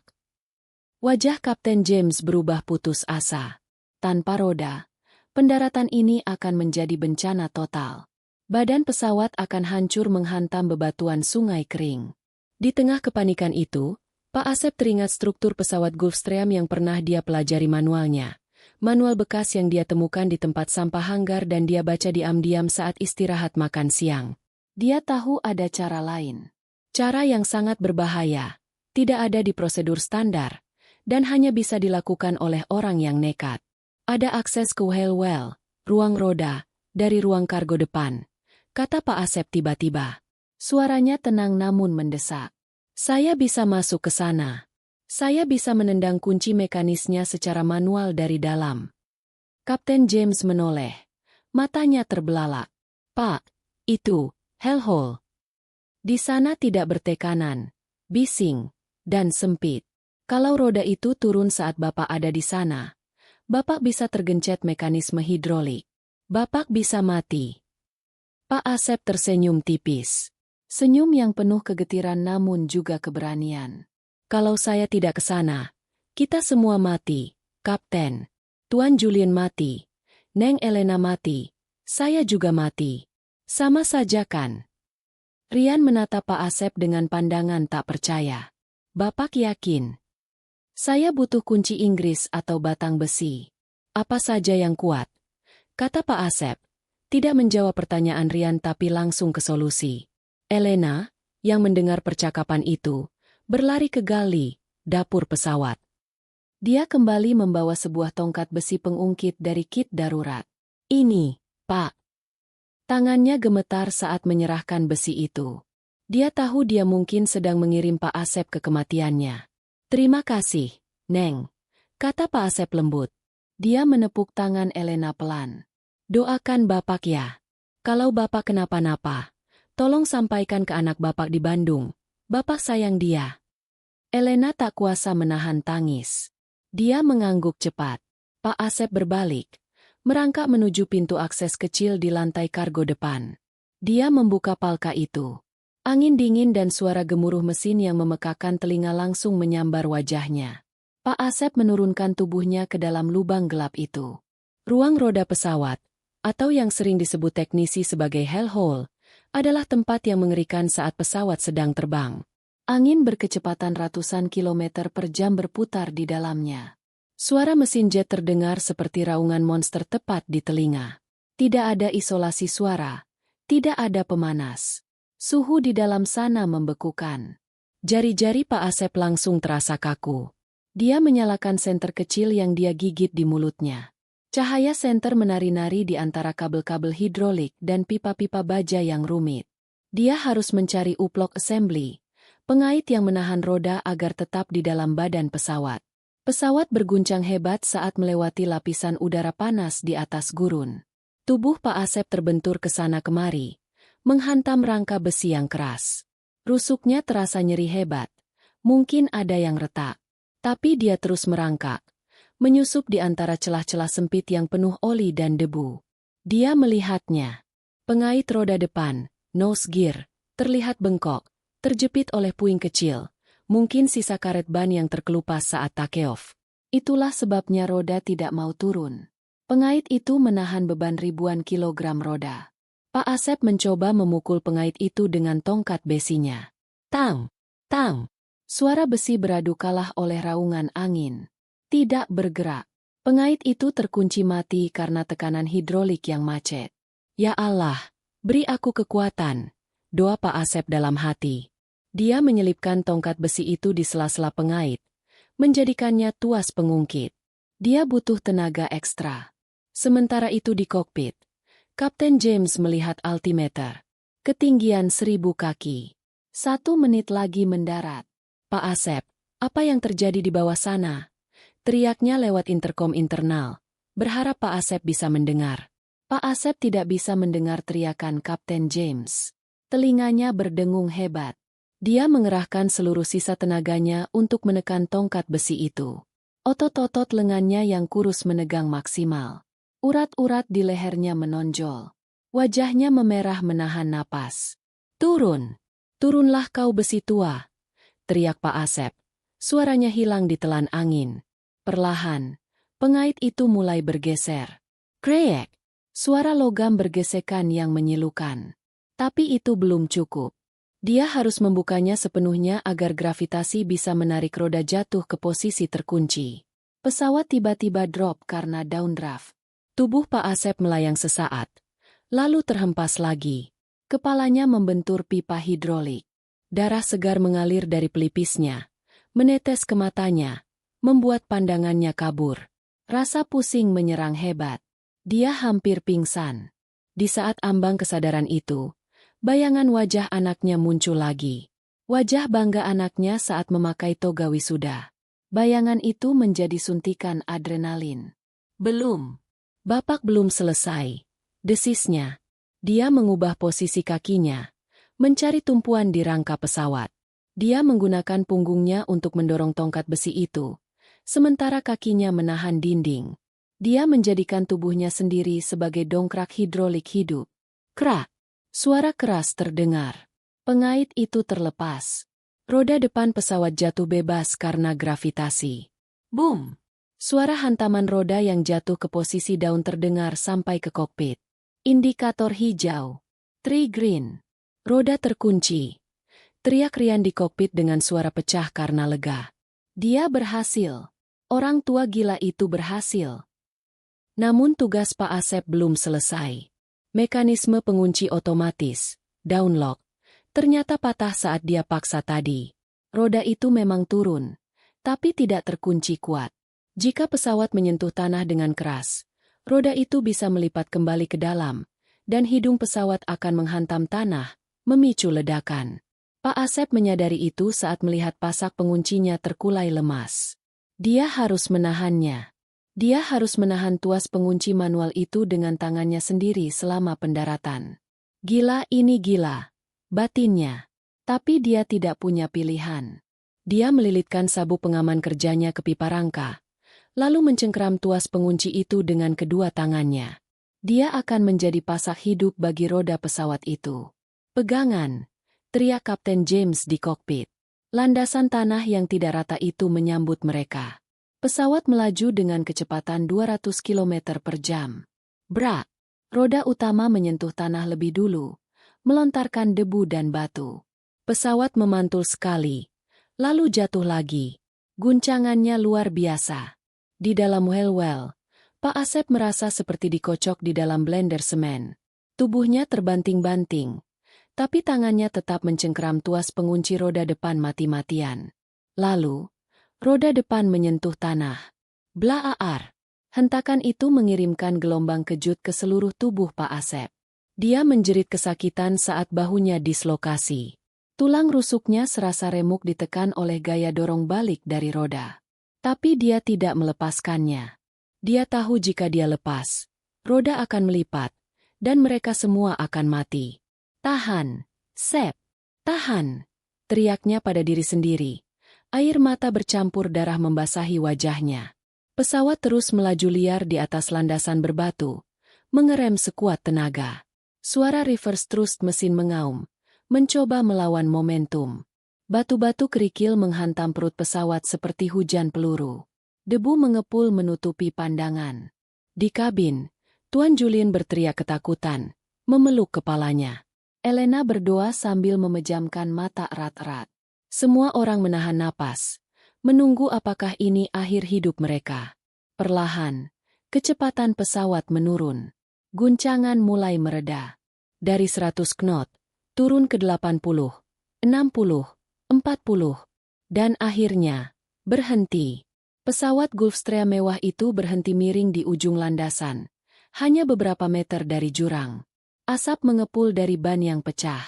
Wajah Kapten James berubah putus asa. Tanpa roda, pendaratan ini akan menjadi bencana total. Badan pesawat akan hancur menghantam bebatuan sungai kering. Di tengah kepanikan itu, Pak Asep teringat struktur pesawat Gulfstream yang pernah dia pelajari manualnya. Manual bekas yang dia temukan di tempat sampah hanggar dan dia baca diam-diam saat istirahat makan siang. Dia tahu ada cara lain. Cara yang sangat berbahaya, tidak ada di prosedur standar, dan hanya bisa dilakukan oleh orang yang nekat. Ada akses ke well, ruang roda, dari ruang kargo depan, kata Pak Asep tiba-tiba. Suaranya tenang namun mendesak. Saya bisa masuk ke sana. Saya bisa menendang kunci mekanisnya secara manual dari dalam. Kapten James menoleh. Matanya terbelalak. Pak, itu, hellhole. Di sana tidak bertekanan, bising, dan sempit. Kalau roda itu turun saat Bapak ada di sana, Bapak bisa tergencet mekanisme hidrolik. Bapak bisa mati. Pak Asep tersenyum tipis. Senyum yang penuh kegetiran namun juga keberanian. Kalau saya tidak ke sana, kita semua mati, Kapten. Tuan Julien mati. Neng Elena mati. Saya juga mati. Sama saja kan? Rian menatap Pak Asep dengan pandangan tak percaya. Bapak yakin? Saya butuh kunci Inggris atau batang besi. Apa saja yang kuat? Kata Pak Asep. Tidak menjawab pertanyaan Rian tapi langsung ke solusi. Elena, yang mendengar percakapan itu, berlari ke gali, dapur pesawat. Dia kembali membawa sebuah tongkat besi pengungkit dari kit darurat. Ini, Pak. Tangannya gemetar saat menyerahkan besi itu. Dia tahu dia mungkin sedang mengirim Pak Asep ke kematiannya. Terima kasih, Neng, kata Pak Asep lembut. Dia menepuk tangan Elena pelan. Doakan Bapak ya. Kalau Bapak kenapa-napa, tolong sampaikan ke anak Bapak di Bandung. Bapak sayang dia. Elena tak kuasa menahan tangis. Dia mengangguk cepat. Pak Asep berbalik, merangkak menuju pintu akses kecil di lantai kargo depan. Dia membuka palka itu. Angin dingin dan suara gemuruh mesin yang memekakan telinga langsung menyambar wajahnya. Pak Asep menurunkan tubuhnya ke dalam lubang gelap itu. Ruang roda pesawat, atau yang sering disebut teknisi sebagai hellhole, adalah tempat yang mengerikan saat pesawat sedang terbang. Angin berkecepatan ratusan kilometer per jam berputar di dalamnya. Suara mesin jet terdengar seperti raungan monster tepat di telinga. Tidak ada isolasi suara, Tidak ada pemanas. Suhu di dalam sana membekukan. Jari-jari Pak Asep langsung terasa kaku. Dia menyalakan senter kecil yang dia gigit di mulutnya. Cahaya senter menari-nari di antara kabel-kabel hidrolik dan pipa-pipa baja yang rumit. Dia harus mencari uplok assembly, pengait yang menahan roda agar tetap di dalam badan pesawat. Pesawat berguncang hebat saat melewati lapisan udara panas di atas gurun. Tubuh Pak Asep terbentur ke sana kemari, menghantam rangka besi yang keras. Rusuknya terasa nyeri hebat. Mungkin ada yang retak. Tapi dia terus merangkak, menyusup di antara celah-celah sempit yang penuh oli dan debu. Dia melihatnya. Pengait roda depan, nose gear, terlihat bengkok, terjepit oleh puing kecil, mungkin sisa karet ban yang terkelupas saat takeoff. Itulah sebabnya roda tidak mau turun. Pengait itu menahan beban ribuan kilogram roda. Pak Asep mencoba memukul pengait itu dengan tongkat besinya. Tang! Tang! Suara besi beradu kalah oleh raungan angin. Tidak bergerak. Pengait itu terkunci mati karena tekanan hidrolik yang macet. Ya Allah, beri aku kekuatan, doa Pak Asep dalam hati. Dia menyelipkan tongkat besi itu di sela-sela pengait, menjadikannya tuas pengungkit. Dia butuh tenaga ekstra. Sementara itu di kokpit, Kapten James melihat altimeter. Ketinggian 1000 kaki. 1 menit lagi mendarat. Pak Asep, apa yang terjadi di bawah sana? Teriaknya lewat interkom internal. Berharap Pak Asep bisa mendengar. Pak Asep tidak bisa mendengar teriakan Kapten James. Telinganya berdengung hebat. Dia mengerahkan seluruh sisa tenaganya untuk menekan tongkat besi itu. Otot-otot lengannya yang kurus menegang maksimal. Urat-urat di lehernya menonjol. Wajahnya memerah menahan napas. Turun! Turunlah kau besi tua! Teriak Pak Asep. Suaranya hilang ditelan angin. Perlahan, pengait itu mulai bergeser. Kreyek! Suara logam bergesekan yang menyilukan. Tapi itu belum cukup. Dia harus membukanya sepenuhnya agar gravitasi bisa menarik roda jatuh ke posisi terkunci. Pesawat tiba-tiba drop karena downdraft. Tubuh Pak Asep melayang sesaat, lalu terhempas lagi. Kepalanya membentur pipa hidrolik. Darah segar mengalir dari pelipisnya, menetes ke matanya, membuat pandangannya kabur. Rasa pusing menyerang hebat. Dia hampir pingsan. Di saat ambang kesadaran itu, bayangan wajah anaknya muncul lagi. Wajah bangga anaknya saat memakai toga wisuda. Bayangan itu menjadi suntikan adrenalin. Belum. Bapak belum selesai. Desisnya. Dia mengubah posisi kakinya, mencari tumpuan di rangka pesawat. Dia menggunakan punggungnya untuk mendorong tongkat besi itu, sementara kakinya menahan dinding. Dia menjadikan tubuhnya sendiri sebagai dongkrak hidrolik hidup. Krak! Suara keras terdengar. Pengait itu terlepas. Roda depan pesawat jatuh bebas karena gravitasi. Boom! Suara hantaman roda yang jatuh ke posisi daun terdengar sampai ke kokpit. Indikator hijau. Tree green. Roda terkunci. Teriak Rian di kokpit dengan suara pecah karena lega. Dia berhasil. Orang tua gila itu berhasil. Namun tugas Pak Asep belum selesai. Mekanisme pengunci otomatis, downlock, ternyata patah saat dia paksa tadi. Roda itu memang turun, tapi tidak terkunci kuat. Jika pesawat menyentuh tanah dengan keras, roda itu bisa melipat kembali ke dalam, dan hidung pesawat akan menghantam tanah, memicu ledakan. Pak Asep menyadari itu saat melihat pasak penguncinya terkulai lemas. Dia harus menahannya. Dia harus menahan tuas pengunci manual itu dengan tangannya sendiri selama pendaratan. Gila ini gila, batinnya. Tapi dia tidak punya pilihan. Dia melilitkan sabuk pengaman kerjanya ke pipa rangka, lalu mencengkeram tuas pengunci itu dengan kedua tangannya. Dia akan menjadi pasak hidup bagi roda pesawat itu. Pegangan! Teriak Kapten James di kokpit. Landasan tanah yang tidak rata itu menyambut mereka. Pesawat melaju dengan kecepatan 200 km per jam. Brak! Roda utama menyentuh tanah lebih dulu, melontarkan debu dan batu. Pesawat memantul sekali, lalu jatuh lagi. Guncangannya luar biasa. Di dalam well-well, Pak Asep merasa seperti dikocok di dalam blender semen. Tubuhnya terbanting-banting, tapi tangannya tetap mencengkeram tuas pengunci roda depan mati-matian. Lalu, roda depan menyentuh tanah. Blaar. Hentakan itu mengirimkan gelombang kejut ke seluruh tubuh Pak Asep. Dia menjerit kesakitan saat bahunya dislokasi. Tulang rusuknya serasa remuk ditekan oleh gaya dorong balik dari roda. Tapi dia tidak melepaskannya. Dia tahu jika dia lepas, roda akan melipat, dan mereka semua akan mati. Tahan, Sep, tahan, teriaknya pada diri sendiri. Air mata bercampur darah membasahi wajahnya. Pesawat terus melaju liar di atas landasan berbatu, mengerem sekuat tenaga. Suara reverse thrust mesin mengaum, mencoba melawan momentum. Batu-batu kerikil menghantam perut pesawat seperti hujan peluru. Debu mengepul menutupi pandangan. Di kabin, Tuan Julien berteriak ketakutan, memeluk kepalanya. Elena berdoa sambil memejamkan mata erat-erat. Semua orang menahan napas, menunggu apakah ini akhir hidup mereka. Perlahan, kecepatan pesawat menurun. Guncangan mulai mereda. Dari 100 knot, turun ke 80, 60, 40, dan akhirnya, berhenti. Pesawat Gulfstream mewah itu berhenti miring di ujung landasan, hanya beberapa meter dari jurang. Asap mengepul dari ban yang pecah.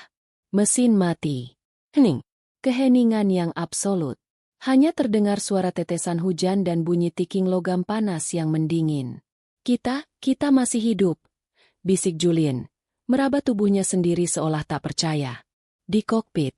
Mesin mati. Hening. Keheningan yang absolut. Hanya terdengar suara tetesan hujan dan bunyi tiking logam panas yang mendingin. Kita masih hidup, bisik Julien, meraba tubuhnya sendiri seolah tak percaya. Di kokpit,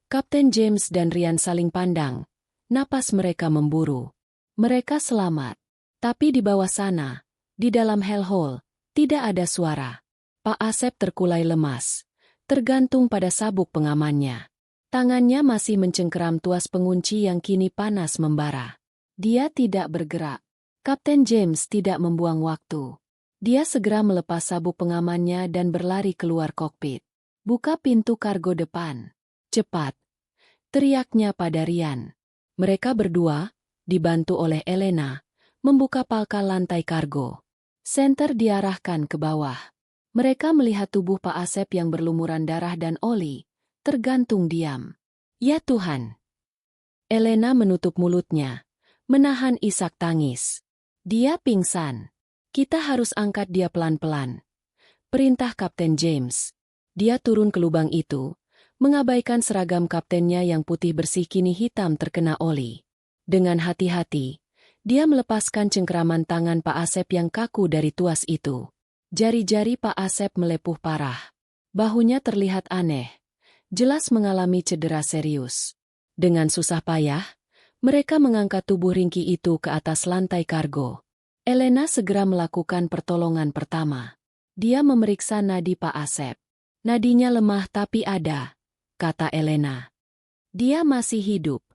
Kapten James dan Ryan saling pandang. Napas mereka memburu. Mereka selamat. Tapi di bawah sana, di dalam hellhole, tidak ada suara. Pak Asep terkulai lemas, tergantung pada sabuk pengamannya. Tangannya masih mencengkeram tuas pengunci yang kini panas membara. Dia tidak bergerak. Kapten James tidak membuang waktu. Dia segera melepas sabuk pengamannya dan berlari keluar kokpit. Buka pintu kargo depan. Cepat. Teriaknya pada Ryan. Mereka berdua, dibantu oleh Elena, membuka palkal lantai kargo. Senter diarahkan ke bawah. Mereka melihat tubuh Pak Asep yang berlumuran darah dan oli, tergantung diam. Ya Tuhan! Elena menutup mulutnya, menahan isak tangis. Dia pingsan. Kita harus angkat dia pelan-pelan. Perintah Kapten James. Dia turun ke lubang itu, mengabaikan seragam kaptennya yang putih bersih kini hitam terkena oli. Dengan hati-hati, dia melepaskan cengkeraman tangan Pak Asep yang kaku dari tuas itu. Jari-jari Pak Asep melepuh parah. Bahunya terlihat aneh. Jelas mengalami cedera serius. Dengan susah payah, mereka mengangkat tubuh ringkih itu ke atas lantai kargo. Elena segera melakukan pertolongan pertama. Dia memeriksa nadi Pak Asep. Nadinya lemah tapi ada, kata Elena. Dia masih hidup.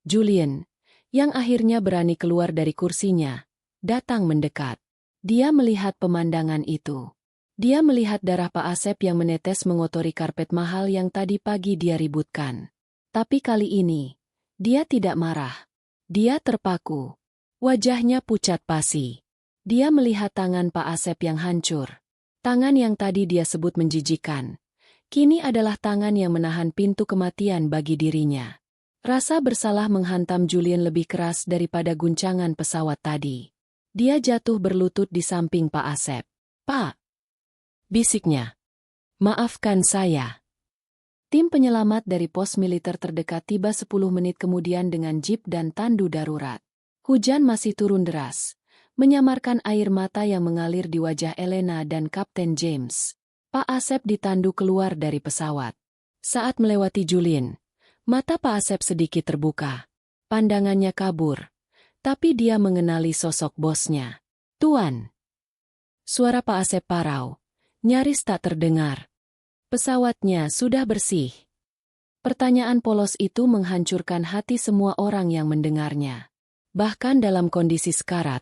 Julien, yang akhirnya berani keluar dari kursinya, datang mendekat. Dia melihat pemandangan itu. Dia melihat darah Pak Asep yang menetes mengotori karpet mahal yang tadi pagi dia ributkan. Tapi kali ini, dia tidak marah. Dia terpaku. Wajahnya pucat pasi. Dia melihat tangan Pak Asep yang hancur. Tangan yang tadi dia sebut menjijikan. Kini adalah tangan yang menahan pintu kematian bagi dirinya. Rasa bersalah menghantam Julien lebih keras daripada guncangan pesawat tadi. Dia jatuh berlutut di samping Pak Asep. Pak! Bisiknya. Maafkan saya. Tim penyelamat dari pos militer terdekat tiba 10 menit kemudian dengan jeep dan tandu darurat. Hujan masih turun deras, menyamarkan air mata yang mengalir di wajah Elena dan Kapten James. Pak Asep ditandu keluar dari pesawat. Saat melewati Julien, mata Pak Asep sedikit terbuka. Pandangannya kabur, tapi dia mengenali sosok bosnya. Tuan. Suara Pak Asep parau, nyaris tak terdengar. Pesawatnya sudah bersih. Pertanyaan polos itu menghancurkan hati semua orang yang mendengarnya. Bahkan dalam kondisi sekarat,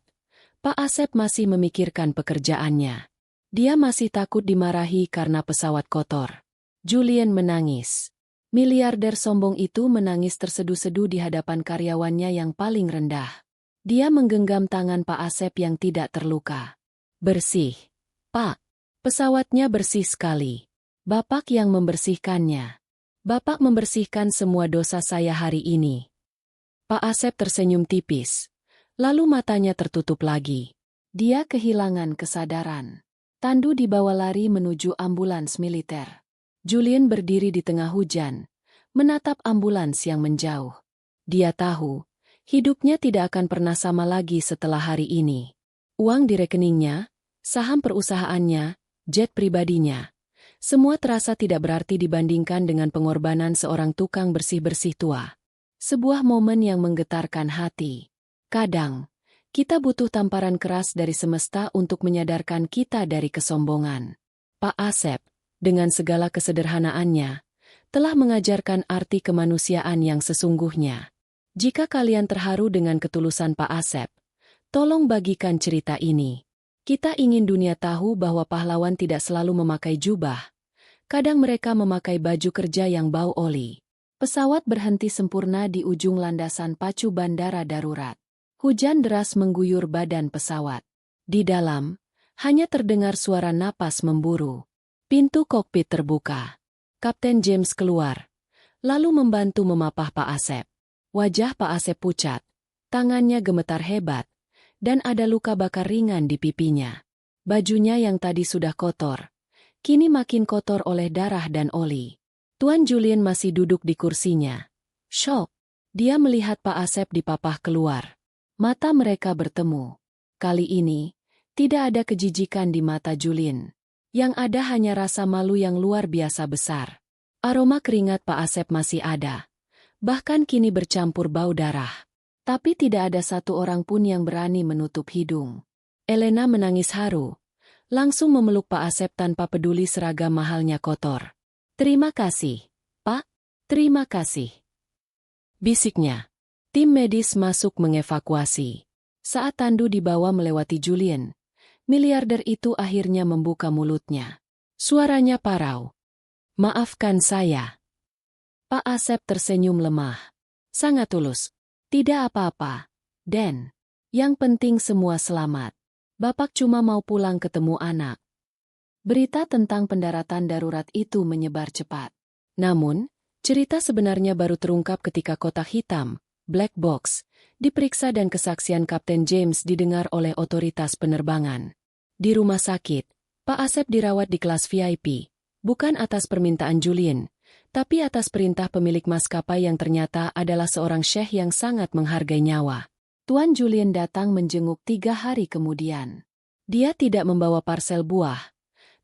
Pak Asep masih memikirkan pekerjaannya. Dia masih takut dimarahi karena pesawat kotor. Julien menangis. Miliarder sombong itu menangis terseduh-seduh di hadapan karyawannya yang paling rendah. Dia menggenggam tangan Pak Asep yang tidak terluka. Bersih, Pak. Pesawatnya bersih sekali. Bapak yang membersihkannya. Bapak membersihkan semua dosa saya hari ini. Pak Asep tersenyum tipis. Lalu matanya tertutup lagi. Dia kehilangan kesadaran. Tandu dibawa lari menuju ambulans militer. Julian berdiri di tengah hujan, menatap ambulans yang menjauh. Dia tahu, hidupnya tidak akan pernah sama lagi setelah hari ini. Uang di rekeningnya, saham perusahaannya, jet pribadinya. Semua terasa tidak berarti dibandingkan dengan pengorbanan seorang tukang bersih-bersih tua. Sebuah momen yang menggetarkan hati. Kadang, kita butuh tamparan keras dari semesta untuk menyadarkan kita dari kesombongan. Pak Asep, dengan segala kesederhanaannya, telah mengajarkan arti kemanusiaan yang sesungguhnya. Jika kalian terharu dengan ketulusan Pak Asep, tolong bagikan cerita ini. Kita ingin dunia tahu bahwa pahlawan tidak selalu memakai jubah. Kadang mereka memakai baju kerja yang bau oli. Pesawat berhenti sempurna di ujung landasan pacu bandara darurat. Hujan deras mengguyur badan pesawat. Di dalam, hanya terdengar suara napas memburu. Pintu kokpit terbuka. Kapten James keluar, lalu membantu memapah Pak Asep. Wajah Pak Asep pucat, tangannya gemetar hebat, dan ada luka bakar ringan di pipinya. Bajunya yang tadi sudah kotor, kini makin kotor oleh darah dan oli. Tuan Julian masih duduk di kursinya. Syok. Dia melihat Pak Asep dipapah keluar. Mata mereka bertemu. Kali ini, tidak ada kejijikan di mata Julian. Yang ada hanya rasa malu yang luar biasa besar. Aroma keringat Pak Asep masih ada. Bahkan kini bercampur bau darah. Tapi tidak ada satu orang pun yang berani menutup hidung. Elena menangis haru. Langsung memeluk Pak Asep tanpa peduli seragam mahalnya kotor. Terima kasih, Pak. Terima kasih. Bisiknya. Tim medis masuk mengevakuasi. Saat Tandu dibawa melewati Julian, miliarder itu akhirnya membuka mulutnya. Suaranya parau. Maafkan saya. Pak Asep tersenyum lemah. Sangat tulus. Tidak apa-apa, Den. Yang penting semua selamat. Bapak cuma mau pulang ketemu anak. Berita tentang pendaratan darurat itu menyebar cepat. Namun, cerita sebenarnya baru terungkap ketika kotak hitam, black box, diperiksa dan kesaksian Kapten James didengar oleh otoritas penerbangan. Di rumah sakit, Pak Asep dirawat di kelas VIP, bukan atas permintaan Julian, tapi atas perintah pemilik maskapai yang ternyata adalah seorang syekh yang sangat menghargai nyawa. Tuan Julian datang menjenguk 3 hari kemudian. Dia tidak membawa parsel buah,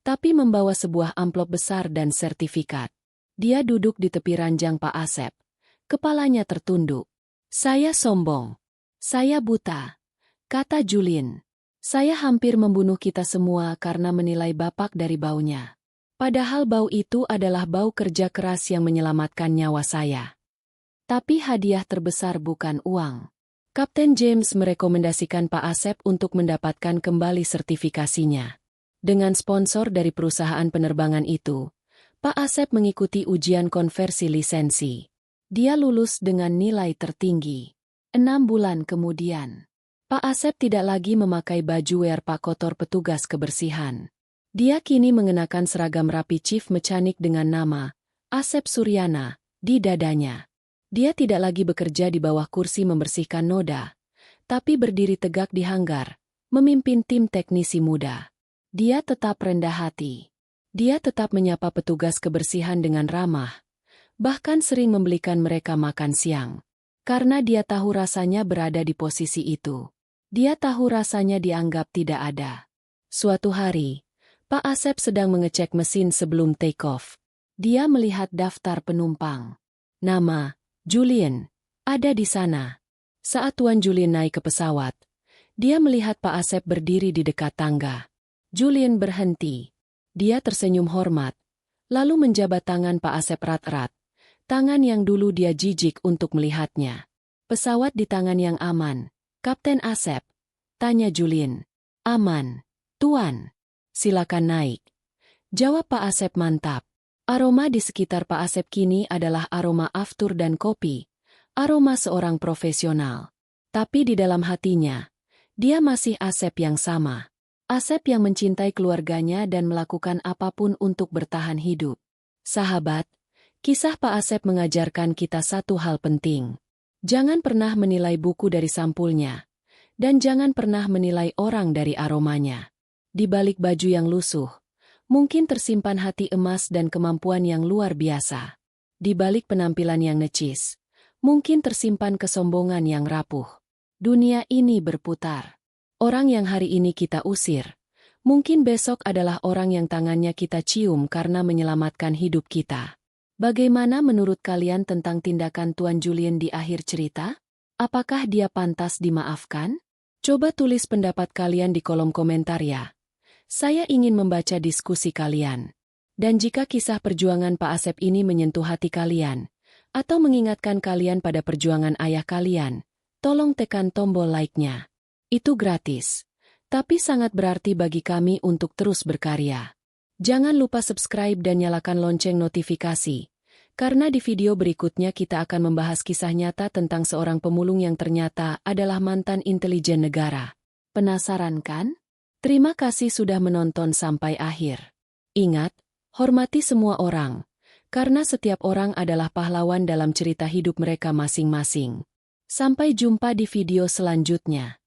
tapi membawa sebuah amplop besar dan sertifikat. Dia duduk di tepi ranjang Pak Asep. Kepalanya tertunduk. Saya sombong. Saya buta, kata Julian. Saya hampir membunuh kita semua karena menilai Bapak dari baunya. Padahal bau itu adalah bau kerja keras yang menyelamatkan nyawa saya. Tapi hadiah terbesar bukan uang. Kapten James merekomendasikan Pak Asep untuk mendapatkan kembali sertifikasinya. Dengan sponsor dari perusahaan penerbangan itu, Pak Asep mengikuti ujian konversi lisensi. Dia lulus dengan nilai tertinggi. 6 bulan kemudian, Pak Asep tidak lagi memakai baju wear-pak kotor petugas kebersihan. Dia kini mengenakan seragam rapi chief mechanic dengan nama Asep Suryana di dadanya. Dia tidak lagi bekerja di bawah kursi membersihkan noda, tapi berdiri tegak di hanggar, memimpin tim teknisi muda. Dia tetap rendah hati. Dia tetap menyapa petugas kebersihan dengan ramah, bahkan sering membelikan mereka makan siang. Karena dia tahu rasanya berada di posisi itu. Dia tahu rasanya dianggap tidak ada. Suatu hari, Pak Asep sedang mengecek mesin sebelum take off. Dia melihat daftar penumpang. Nama, Julian, ada di sana. Saat Tuan Julian naik ke pesawat, dia melihat Pak Asep berdiri di dekat tangga. Julian berhenti. Dia tersenyum hormat, lalu menjabat tangan Pak Asep erat-erat. Tangan yang dulu dia jijik untuk melihatnya. Pesawat di tangan yang aman, Kapten Asep, tanya Julian. Aman, Tuan. Silakan naik. Jawab Pak Asep mantap. Aroma di sekitar Pak Asep kini adalah aroma aftur dan kopi. Aroma seorang profesional. Tapi di dalam hatinya, dia masih Asep yang sama. Asep yang mencintai keluarganya dan melakukan apapun untuk bertahan hidup. Sahabat, kisah Pak Asep mengajarkan kita satu hal penting. Jangan pernah menilai buku dari sampulnya. Dan jangan pernah menilai orang dari aromanya. Di balik baju yang lusuh, mungkin tersimpan hati emas dan kemampuan yang luar biasa. Di balik penampilan yang necis, mungkin tersimpan kesombongan yang rapuh. Dunia ini berputar. Orang yang hari ini kita usir, mungkin besok adalah orang yang tangannya kita cium karena menyelamatkan hidup kita. Bagaimana menurut kalian tentang tindakan Tuan Julien di akhir cerita? Apakah dia pantas dimaafkan? Coba tulis pendapat kalian di kolom komentar ya. Saya ingin membaca diskusi kalian. Dan jika kisah perjuangan Pak Asep ini menyentuh hati kalian, atau mengingatkan kalian pada perjuangan ayah kalian, tolong tekan tombol like-nya. Itu gratis, tapi sangat berarti bagi kami untuk terus berkarya. Jangan lupa subscribe dan nyalakan lonceng notifikasi, karena di video berikutnya kita akan membahas kisah nyata tentang seorang pemulung yang ternyata adalah mantan intelijen negara. Penasaran kan? Terima kasih sudah menonton sampai akhir. Ingat, hormati semua orang, karena setiap orang adalah pahlawan dalam cerita hidup mereka masing-masing. Sampai jumpa di video selanjutnya.